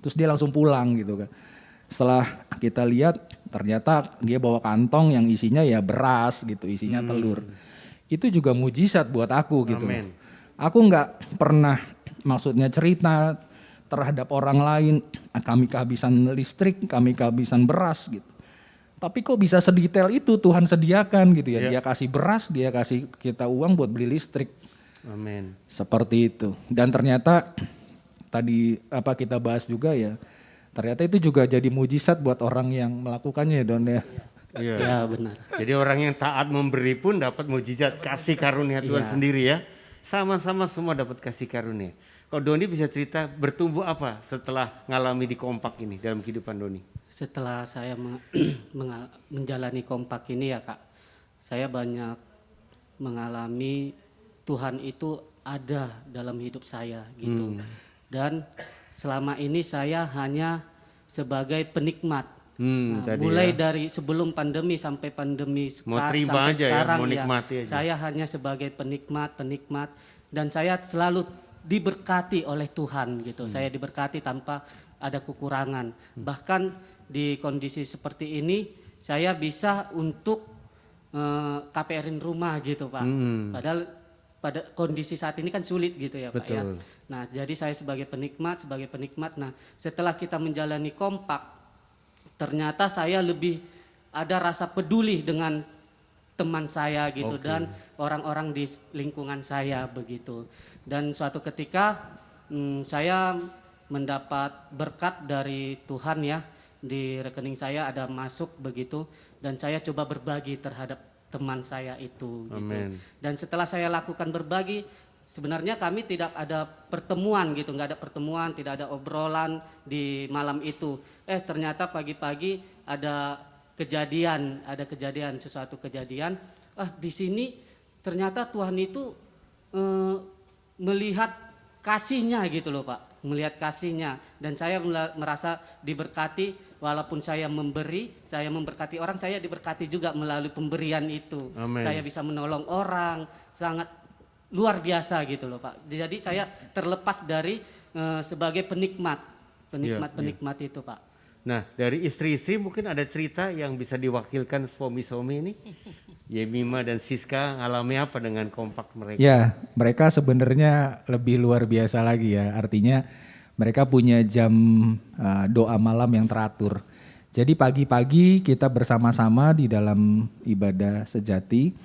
Terus dia langsung pulang gitu kan. Setelah kita lihat ternyata dia bawa kantong yang isinya ya beras gitu, isinya telur. Itu juga mujizat buat aku gitu. Amen. Aku nggak pernah maksudnya cerita terhadap orang lain, kami kehabisan listrik, kami kehabisan beras gitu. Tapi kok bisa sedetail itu Tuhan sediakan gitu ya. Dia kasih beras, dia kasih kita uang buat beli listrik. Amin. Seperti itu. Dan ternyata tadi apa kita bahas juga ya, ternyata itu juga jadi mujizat buat orang yang melakukannya ya Don ya. Iya. Ya benar. Jadi orang yang taat memberi pun dapat mujizat kasih karunia Tuhan sendiri ya. Sama-sama semua dapat kasih karunia. Kalau Doni bisa cerita bertumbuh apa setelah ngalami di kompak ini dalam kehidupan Doni? Setelah saya menjalani kompak ini ya Kak, saya banyak mengalami Tuhan itu ada dalam hidup saya gitu. Dan selama ini saya hanya sebagai penikmat. Mulai dari sebelum pandemi sampai pandemi sampai sekarang ya, saya hanya sebagai penikmat dan saya selalu diberkati oleh Tuhan gitu. Saya diberkati tanpa ada kekurangan. Bahkan di kondisi seperti ini saya bisa untuk KPR-in rumah gitu Pak. Padahal pada kondisi saat ini kan sulit gitu ya Pak ya. Nah jadi saya sebagai penikmat. Nah setelah kita menjalani kompak, ternyata saya lebih ada rasa peduli dengan teman saya gitu dan orang-orang di lingkungan saya begitu. Dan suatu ketika saya mendapat berkat dari Tuhan ya, di rekening saya ada masuk begitu dan saya coba berbagi terhadap teman saya itu gitu. Dan setelah saya lakukan berbagi, sebenarnya kami tidak ada pertemuan gitu, nggak ada pertemuan, tidak ada obrolan di malam itu. Ternyata pagi-pagi ada kejadian, sesuatu kejadian. Di sini ternyata Tuhan itu melihat kasihnya gitu loh Pak, melihat kasihnya. Dan saya merasa diberkati, walaupun saya memberkati orang, saya diberkati juga melalui pemberian itu. Saya bisa menolong orang, sangat luar biasa gitu loh Pak. Jadi saya terlepas dari sebagai penikmat itu Pak. Nah dari istri-istri mungkin ada cerita yang bisa diwakilkan suami-suami ini. Yemima dan Siska alami apa dengan kompak mereka? Ya mereka sebenarnya lebih luar biasa lagi ya. Artinya mereka punya jam doa malam yang teratur. Jadi pagi-pagi kita bersama-sama di dalam ibadah sejati.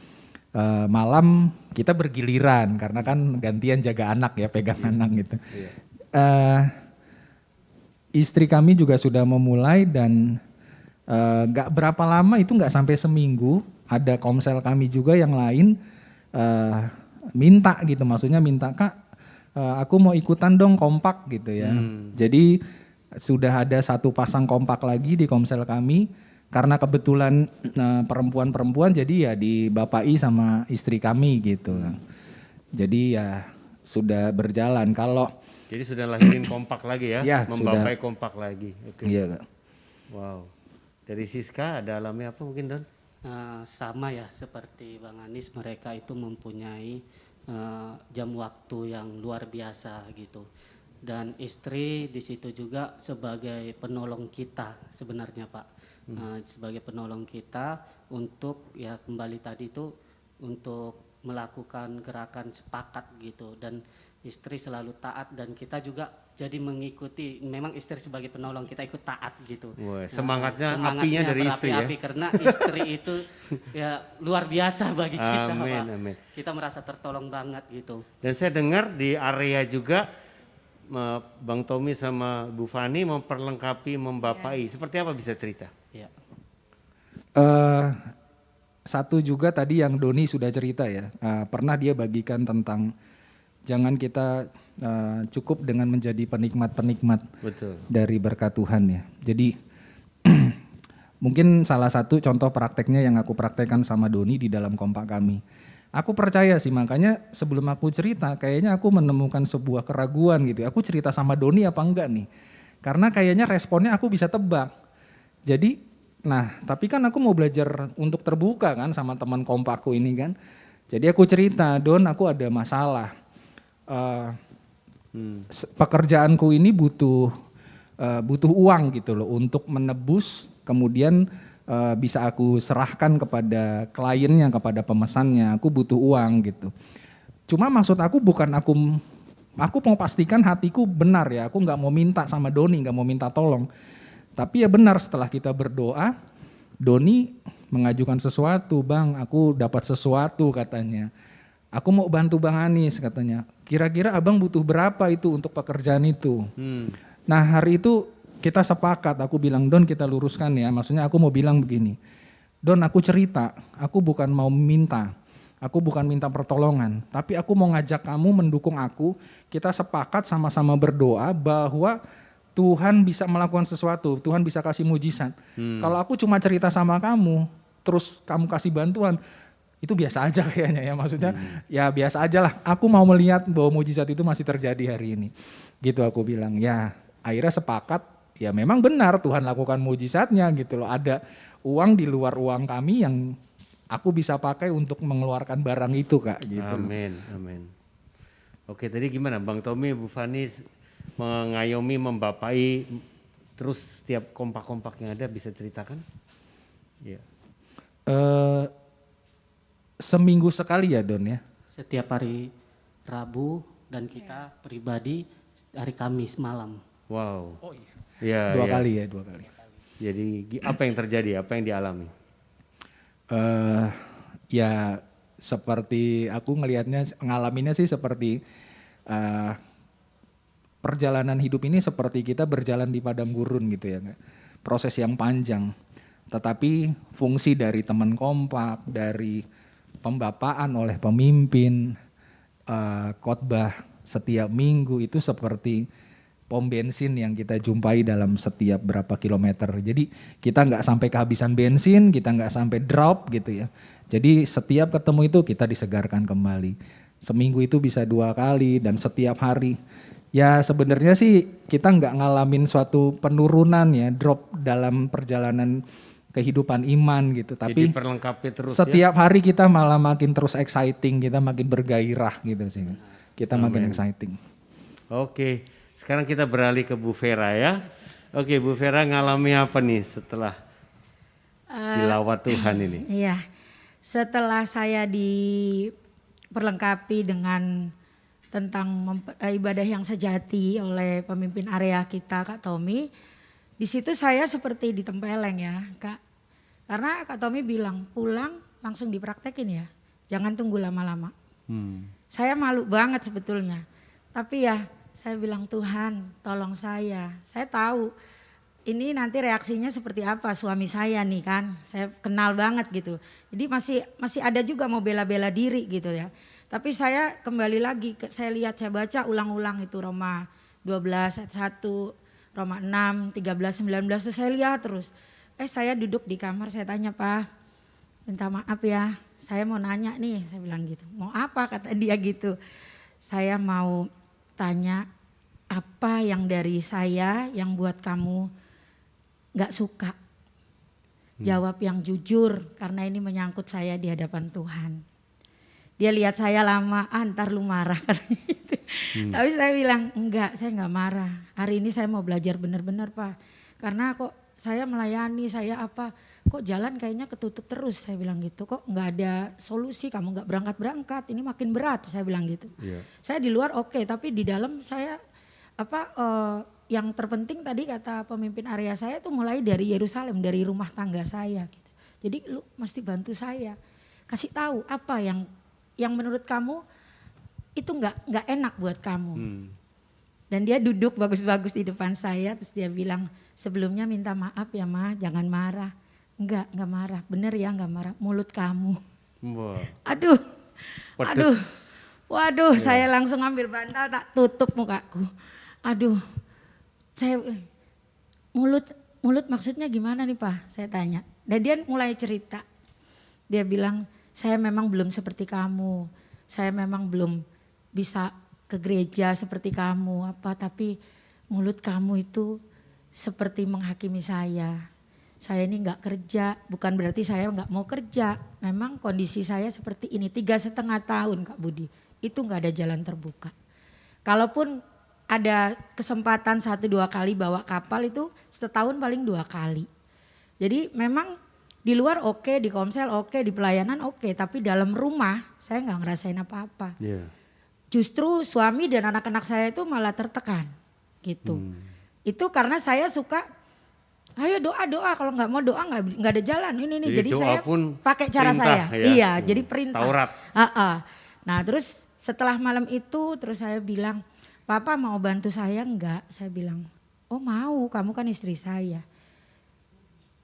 Malam kita bergiliran karena kan gantian jaga anak ya, pegang anak gitu. Istri kami juga sudah memulai dan gak berapa lama itu gak sampai seminggu ada komsel kami juga yang lain minta gitu, maksudnya minta Kak aku mau ikutan dong kompak gitu ya. Jadi sudah ada satu pasang kompak lagi di komsel kami karena kebetulan perempuan-perempuan jadi ya dibapai sama istri kami gitu. Jadi ya sudah berjalan. Jadi sudah lahirin kompak lagi ya, membapai sudah. kompak lagi. Iya Kak. Wow. Dari Siska ada alami apa mungkin Don? Sama ya seperti Bang Anis, mereka itu mempunyai jam waktu yang luar biasa gitu. dan istri di situ juga sebagai penolong kita sebenarnya Pak. Sebagai penolong kita untuk ya kembali tadi itu untuk melakukan gerakan sepakat gitu, dan istri selalu taat dan kita juga jadi mengikuti. Memang istri sebagai penolong kita ikut taat gitu. Wah, semangatnya apinya dari istri ya. Karena istri itu ya luar biasa bagi kita Amin, Pak. amin. Kita merasa tertolong banget gitu. Dan saya dengar di area juga Bang Tommy sama Bu Fani memperlengkapi, membapai. Seperti apa bisa cerita? Ya. Satu juga tadi yang Doni sudah cerita ya, pernah dia bagikan tentang jangan kita cukup dengan menjadi penikmat-penikmat dari berkat Tuhan ya. Jadi mungkin salah satu contoh prakteknya yang aku praktekkan sama Doni di dalam kompak kami. Aku percaya sih, makanya sebelum aku cerita kayaknya aku menemukan sebuah keraguan gitu. Aku cerita sama Doni apa enggak nih? Karena kayaknya responnya aku bisa tebak. Jadi tapi kan aku mau belajar untuk terbuka kan sama teman kompakku ini kan. Jadi aku cerita, Don aku ada masalah. Pekerjaanku ini butuh uang gitu loh untuk menebus, kemudian bisa aku serahkan kepada kliennya, kepada pemesannya. Aku butuh uang gitu. Cuma maksud aku bukan aku mau pastikan hatiku benar ya. Aku nggak mau minta sama Doni, nggak mau minta tolong. Tapi ya benar, setelah kita berdoa, Doni mengajukan sesuatu, Bang, aku dapat sesuatu katanya. Aku mau bantu Bang Anis katanya. Kira-kira abang butuh berapa itu untuk pekerjaan itu? Nah hari itu kita sepakat, aku bilang Don kita luruskan ya. Maksudnya aku mau bilang begini, Don aku cerita, aku bukan mau minta. Aku bukan minta pertolongan, tapi aku mau ngajak kamu mendukung aku. Kita sepakat sama-sama berdoa bahwa Tuhan bisa melakukan sesuatu, Tuhan bisa kasih mujizat. Kalau aku cuma cerita sama kamu, terus kamu kasih bantuan, itu biasa aja kayaknya ya, maksudnya ya biasa aja lah. Aku mau melihat bahwa mujizat itu masih terjadi hari ini. Gitu aku bilang, ya akhirnya sepakat, ya memang benar Tuhan lakukan mujizatnya gitu loh. Ada uang di luar uang kami yang aku bisa pakai untuk mengeluarkan barang itu Kak. Gitu. Amin, amin. Oke tadi gimana Bang Tommy, Bu Fani mengayomi, membapai, terus setiap kompak-kompak yang ada bisa ceritakan? Ya. Seminggu sekali ya Don ya? Setiap hari Rabu dan kita pribadi hari Kamis malam. Wow. Oh iya. Ya, dua ya. kali ya. Jadi apa yang terjadi, apa yang dialami? Ya seperti aku ngalaminnya sih seperti perjalanan hidup ini seperti kita berjalan di padang gurun gitu ya. Proses yang panjang. Tetapi fungsi dari teman kompak, dari pembapaan oleh pemimpin, khotbah setiap minggu itu seperti pom bensin yang kita jumpai dalam setiap berapa kilometer. Jadi kita nggak sampai kehabisan bensin, kita nggak sampai drop gitu ya. Jadi setiap ketemu itu kita disegarkan kembali. Seminggu itu bisa 2 kali dan setiap hari. Ya sebenarnya sih kita nggak ngalamin suatu penurunan ya, drop dalam perjalanan kehidupan iman gitu. Tapi terus setiap hari kita malah makin terus exciting, kita makin bergairah gitu sih. Kita makin exciting. Oke, sekarang kita beralih ke Bu Vera ya. Oke, Bu Vera ngalami apa nih setelah dilawat Tuhan ini? Iya, setelah saya diperlengkapi dengan tentang ibadah yang sejati oleh pemimpin area kita Kak Tommy, di situ saya seperti ditempeleng ya Kak. Karena Kak Tommy bilang pulang langsung dipraktekin ya, jangan tunggu lama-lama. Saya malu banget sebetulnya, tapi ya saya bilang Tuhan tolong saya tahu ini nanti reaksinya seperti apa suami saya nih kan, saya kenal banget gitu. Jadi masih ada juga mau bela-bela diri gitu ya. Tapi saya kembali lagi, saya baca ulang-ulang itu Roma 12 ayat 1, Roma 6, 13, 19 itu saya lihat terus. Saya duduk di kamar, saya tanya Pak, minta maaf ya, saya mau nanya nih, saya bilang gitu. Mau apa kata dia gitu. Saya mau tanya apa yang dari saya yang buat kamu gak suka. Jawab yang jujur karena ini menyangkut saya di hadapan Tuhan. Dia lihat saya lama, ntar lu marah. Gitu. Tapi saya bilang, enggak, saya enggak marah. Hari ini saya mau belajar benar-benar Pak. Karena kok saya melayani, saya apa, kok jalan kayaknya ketutup terus, saya bilang gitu. Kok enggak ada solusi, kamu enggak berangkat-berangkat, ini makin berat, saya bilang gitu. Saya di luar oke, tapi di dalam saya yang terpenting tadi kata pemimpin area saya tuh mulai dari Yerusalem, dari rumah tangga saya gitu. Jadi lu mesti bantu saya, kasih tahu apa yang menurut kamu itu nggak enak buat kamu. Dan dia duduk bagus-bagus di depan saya, terus dia bilang, sebelumnya minta maaf ya Ma, jangan marah. Enggak marah, bener ya enggak marah, mulut kamu. Wow. Aduh, Pedes. aduh, waduh, saya langsung ambil bantal tak tutup mukaku. Aduh, saya mulut maksudnya gimana nih Pak? Saya tanya. Dan dia mulai cerita. Dia bilang, saya memang belum seperti kamu. Saya memang belum bisa ke gereja seperti kamu apa, tapi mulut kamu itu seperti menghakimi saya. Saya ini nggak kerja, bukan berarti saya nggak mau kerja. Memang kondisi saya seperti ini, 3,5 tahun Kak Budi. Itu nggak ada jalan terbuka. Kalaupun ada kesempatan 1-2 kali bawa kapal itu setahun paling 2 kali. Jadi memang di luar oke, di komsel oke, di pelayanan oke, tapi dalam rumah saya nggak ngerasain apa-apa. Justru suami dan anak-anak saya itu malah tertekan gitu. Itu karena saya suka, ayo doa, kalau nggak mau doa nggak ada jalan ini. Jadi saya pakai cara saya, ya? Iya, jadi perintah. Taurat. Nah terus setelah malam itu terus saya bilang, Papa mau bantu saya enggak? Saya bilang, oh mau, kamu kan istri saya.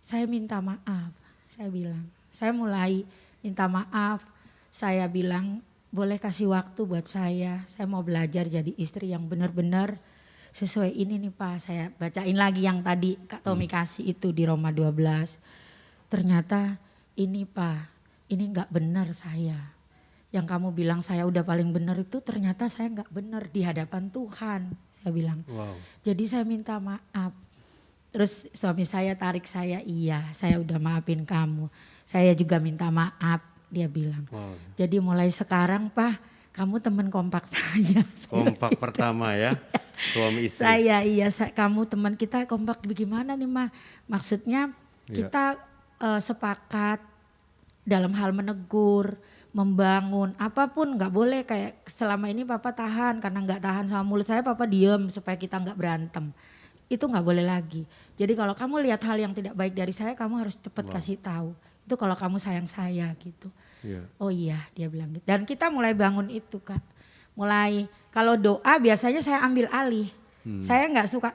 Saya minta maaf, saya bilang. Saya mulai minta maaf, saya bilang boleh kasih waktu buat saya mau belajar jadi istri yang benar-benar sesuai ini nih Pak. Saya bacain lagi yang tadi Kak Tommy kasih itu di Roma 12. Ternyata ini Pak, ini enggak benar saya. Yang kamu bilang saya udah paling benar itu ternyata saya enggak benar di hadapan Tuhan, saya bilang. Jadi saya minta maaf. Terus suami saya tarik saya, iya saya udah maafin kamu. Saya juga minta maaf, dia bilang. Jadi mulai sekarang Pak, kamu teman kompak saya. Kompak gitu. Pertama ya, suami istri. Kamu teman kita kompak bagaimana nih Ma? Maksudnya kita sepakat dalam hal menegur, membangun, apapun nggak boleh kayak selama ini Papa tahan karena nggak tahan sama mulut saya, Papa diem supaya kita nggak berantem. Itu nggak boleh lagi. Jadi kalau kamu lihat hal yang tidak baik dari saya, kamu harus cepat kasih tahu. Itu kalau kamu sayang saya gitu. Oh iya, dia bilang gitu. Dan kita mulai bangun itu Kak. Mulai kalau doa biasanya saya ambil alih. Saya nggak suka,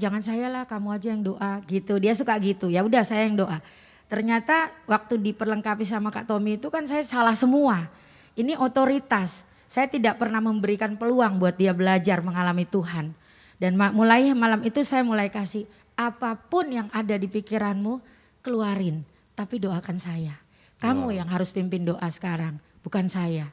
jangan saya lah, kamu aja yang doa gitu. Dia suka gitu. Ya udah saya yang doa. Ternyata waktu diperlengkapi sama Kak Tommy itu kan saya salah semua. Ini otoritas. Saya tidak pernah memberikan peluang buat dia belajar mengalami Tuhan. Dan mulai malam itu saya mulai kasih apapun yang ada di pikiranmu keluarin. Tapi doakan saya. Kamu yang harus pimpin doa sekarang, bukan saya.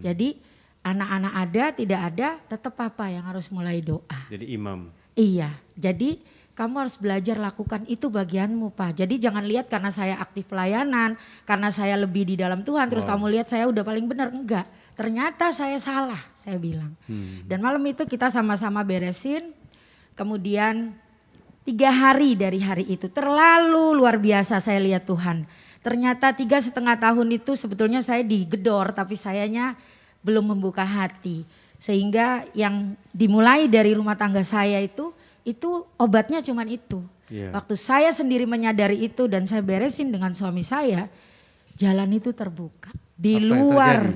Jadi anak-anak ada, tidak ada, tetap Papa yang harus mulai doa. Jadi imam. Iya, jadi kamu harus belajar lakukan itu bagianmu Pak. Jadi jangan lihat karena saya aktif pelayanan, karena saya lebih di dalam Tuhan, terus kamu lihat saya udah paling benar. Enggak, ternyata saya salah, saya bilang. Dan malam itu kita sama-sama beresin, kemudian 3 hari dari hari itu terlalu luar biasa saya lihat Tuhan. Ternyata 3,5 tahun itu sebetulnya saya digedor tapi sayanya belum membuka hati. Sehingga yang dimulai dari rumah tangga saya itu obatnya cuman itu. Waktu saya sendiri menyadari itu dan saya beresin dengan suami saya, jalan itu terbuka. Di luar,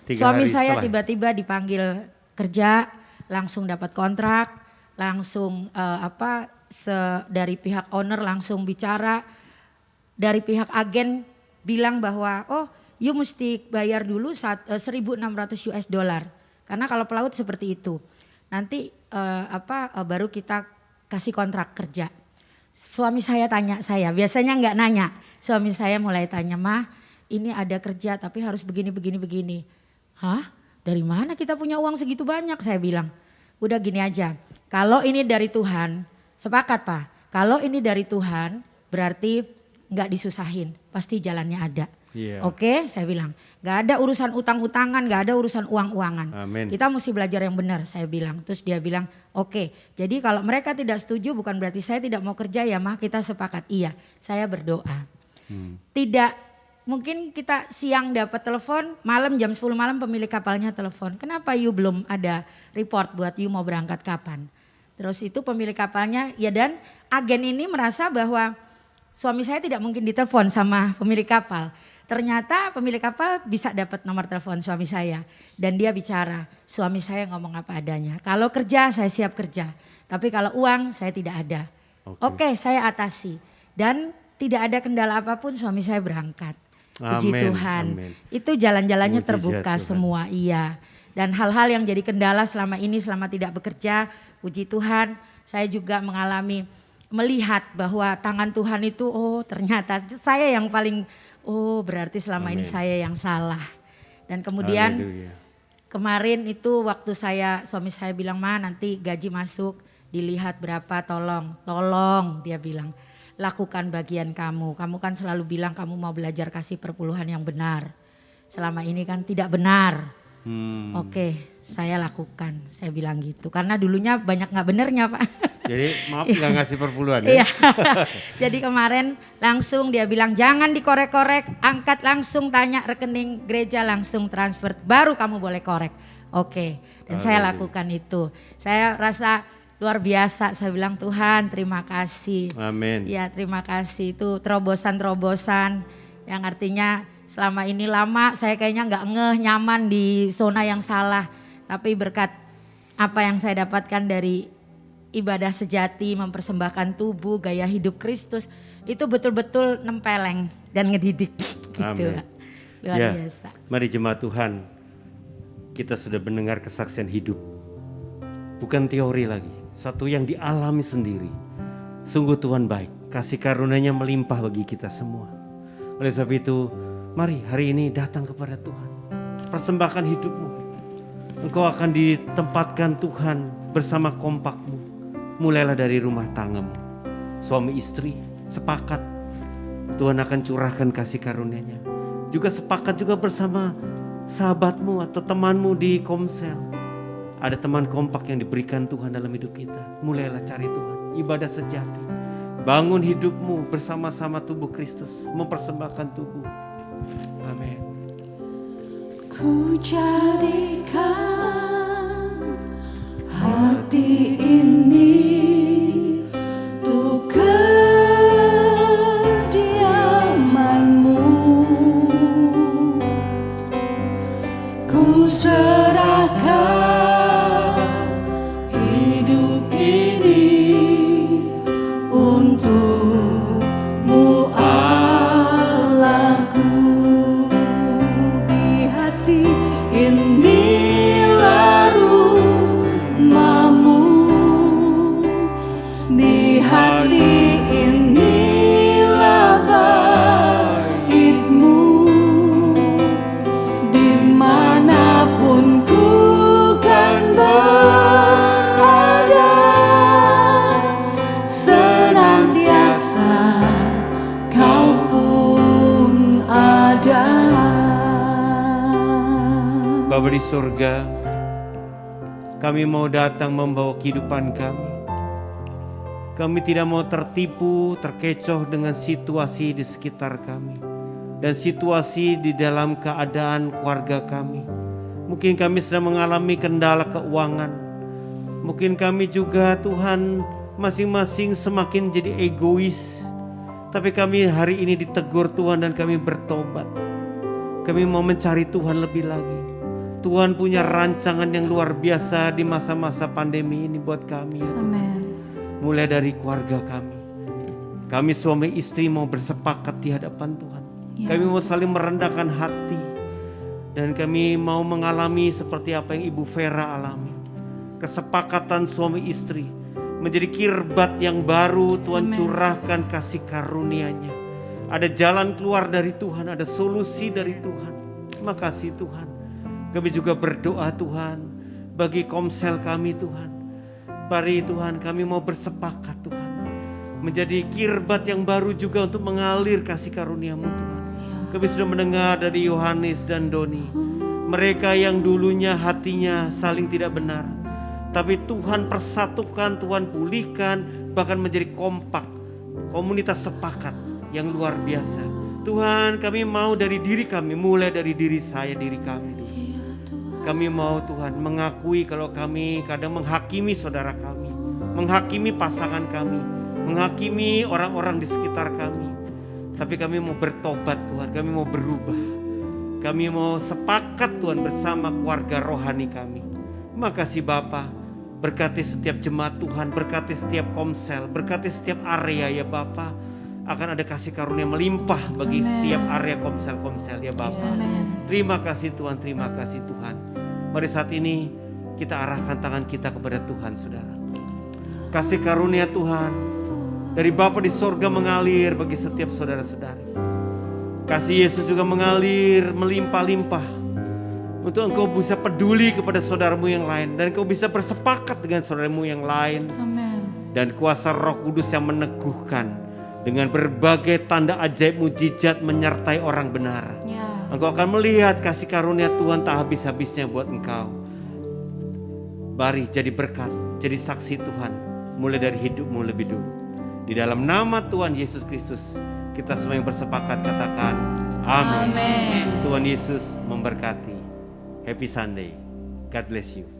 suami saya tiba-tiba dipanggil kerja, langsung dapat kontrak, langsung dari pihak owner langsung bicara, dari pihak agen bilang bahwa you mesti bayar dulu $1.600 karena kalau pelaut seperti itu. Nanti baru kita kasih kontrak kerja. Suami saya tanya saya, biasanya nggak nanya. Suami saya mulai tanya, "Mah, ini ada kerja tapi harus begini. Hah? Dari mana kita punya uang segitu banyak? Saya bilang, udah gini aja. Kalau ini dari Tuhan, sepakat Pak. Kalau ini dari Tuhan berarti nggak disusahin, pasti jalannya ada. Iya. Oke, saya bilang. Gak ada urusan utang-utangan, gak ada urusan uang-uangan. Amin. Kita mesti belajar yang benar, saya bilang. Terus dia bilang, oke, jadi kalau mereka tidak setuju bukan berarti saya tidak mau kerja ya mah, kita sepakat. Iya, saya berdoa. Tidak, mungkin kita siang dapat telepon, malam jam 10 malam pemilik kapalnya telepon. Kenapa you belum ada report buat you mau berangkat kapan? Terus itu pemilik kapalnya, ya dan agen ini merasa bahwa suami saya tidak mungkin ditelepon sama pemilik kapal. Ternyata pemilik kapal bisa dapat nomor telepon suami saya. Dan dia bicara, suami saya ngomong apa adanya. Kalau kerja saya siap kerja, tapi kalau uang saya tidak ada. Oke, saya atasi. Dan tidak ada kendala apapun suami saya berangkat. Puji Amin, Tuhan. amin. Itu jalan-jalannya Mujizat terbuka Tuhan. semua, iya. Dan hal-hal yang jadi kendala selama ini, selama tidak bekerja, puji Tuhan, saya juga mengalami melihat bahwa tangan Tuhan itu, oh ternyata saya yang paling, oh berarti selama ini Amin. saya yang salah. Dan kemudian Haleluya. kemarin itu waktu suami saya bilang, Ma nanti gaji masuk, dilihat berapa, tolong dia bilang. Lakukan bagian kamu kan selalu bilang kamu mau belajar kasih perpuluhan yang benar. Selama ini kan tidak benar. Oke, saya lakukan, saya bilang gitu. Karena dulunya banyak gak benernya Pak. Jadi maaf nggak ngasih perpuluhan ya? Iya. Jadi kemarin langsung dia bilang jangan dikorek-korek, angkat langsung tanya rekening gereja langsung transfer, baru kamu boleh korek. Oke, dan saya lakukan itu. Saya rasa luar biasa, saya bilang Tuhan terima kasih. Amin. Ya terima kasih, itu terobosan-terobosan yang artinya selama ini lama saya kayaknya nggak nyaman di zona yang salah. Tapi berkat apa yang saya dapatkan dari ibadah sejati, mempersembahkan tubuh, gaya hidup Kristus, itu betul-betul nempeleng dan ngedidik gitu. Amin. Luar Ya, biasa. mari jemaat Tuhan, kita sudah mendengar kesaksian hidup. Bukan teori lagi, satu yang dialami sendiri. Sungguh Tuhan baik, kasih karunia-Nya melimpah bagi kita semua. Oleh sebab itu, mari hari ini datang kepada Tuhan. Persembahkan hidupmu. Engkau akan ditempatkan Tuhan bersama kompakmu. Mulailah dari rumah tanggamu. Suami istri sepakat, Tuhan akan curahkan kasih karunia-Nya. Juga sepakat juga bersama sahabatmu atau temanmu di Komsel. Ada teman kompak yang diberikan Tuhan dalam hidup kita. Mulailah cari Tuhan, ibadah sejati. Bangun hidupmu bersama-sama tubuh Kristus, mempersembahkan tubuh. Amin. Ku jadikan hati ini untuk kediaman-Mu. Ku serahkan hidup ini untuk-Mu Allahku. Di hati inilah rumah-Mu, di hati inilah bait-Mu, dimanapun ku kan berada, senantiasa Kau pun ada. Bapa di surga, kami mau datang membawa kehidupan kami. Kami tidak mau tertipu, terkecoh dengan situasi di sekitar kami. Dan situasi di dalam keadaan keluarga kami. Mungkin kami sedang mengalami kendala keuangan. Mungkin kami juga Tuhan masing-masing semakin jadi egois. Tapi kami hari ini ditegur Tuhan dan kami bertobat. Kami mau mencari Tuhan lebih lagi. Tuhan punya rancangan yang luar biasa di masa-masa pandemi ini buat kami ya Tuhan. Amin. Mulai dari keluarga kami. Kami suami istri mau bersepakat di hadapan Tuhan. Ya. Kami mau saling merendahkan hati. Dan kami mau mengalami seperti apa yang Ibu Vera alami. Kesepakatan suami istri. Menjadi kirbat yang baru Tuhan Amin. curahkan kasih karunia-Nya. Ada jalan keluar dari Tuhan. Ada solusi dari Tuhan. Makasih Tuhan. Kami juga berdoa Tuhan. Bagi Komsel kami Tuhan. Mari Tuhan kami mau bersepakat Tuhan. Menjadi kirbat yang baru juga untuk mengalir kasih karunia-Mu Tuhan. Kami sudah mendengar dari Yohanes dan Doni, mereka yang dulunya hatinya saling tidak benar, tapi Tuhan persatukan, Tuhan pulihkan, bahkan menjadi kompak, komunitas sepakat yang luar biasa. Tuhan, kami mau dari diri kami, mulai dari diri saya, diri kami dulu. Kami mau Tuhan mengakui kalau kami kadang menghakimi saudara kami, menghakimi pasangan kami, menghakimi orang-orang di sekitar kami. Tapi kami mau bertobat Tuhan, kami mau berubah. Kami mau sepakat Tuhan bersama keluarga rohani kami. Makasih Bapa, berkati setiap jemaat Tuhan, berkati setiap komsel, berkati setiap area ya Bapa. Akan ada kasih karunia melimpah bagi setiap area komsel-komsel ya Bapa. Terima kasih Tuhan, terima kasih Tuhan. Mari saat ini kita arahkan tangan kita kepada Tuhan saudara. Kasih karunia Tuhan dari Bapa di sorga mengalir bagi setiap saudara-saudari. Kasih Yesus juga mengalir melimpah-limpah untuk engkau bisa peduli kepada saudaramu yang lain, dan engkau bisa bersepakat dengan saudaramu yang lain. Dan kuasa Roh Kudus yang meneguhkan dengan berbagai tanda ajaib mujizat menyertai orang benar. Engkau akan melihat kasih karunia Tuhan tak habis-habisnya buat engkau. Mari jadi berkat, jadi saksi Tuhan mulai dari hidupmu lebih dulu. Di dalam nama Tuhan Yesus Kristus kita semua yang bersepakat katakan amin. Tuhan Yesus memberkati. Happy Sunday. God bless you.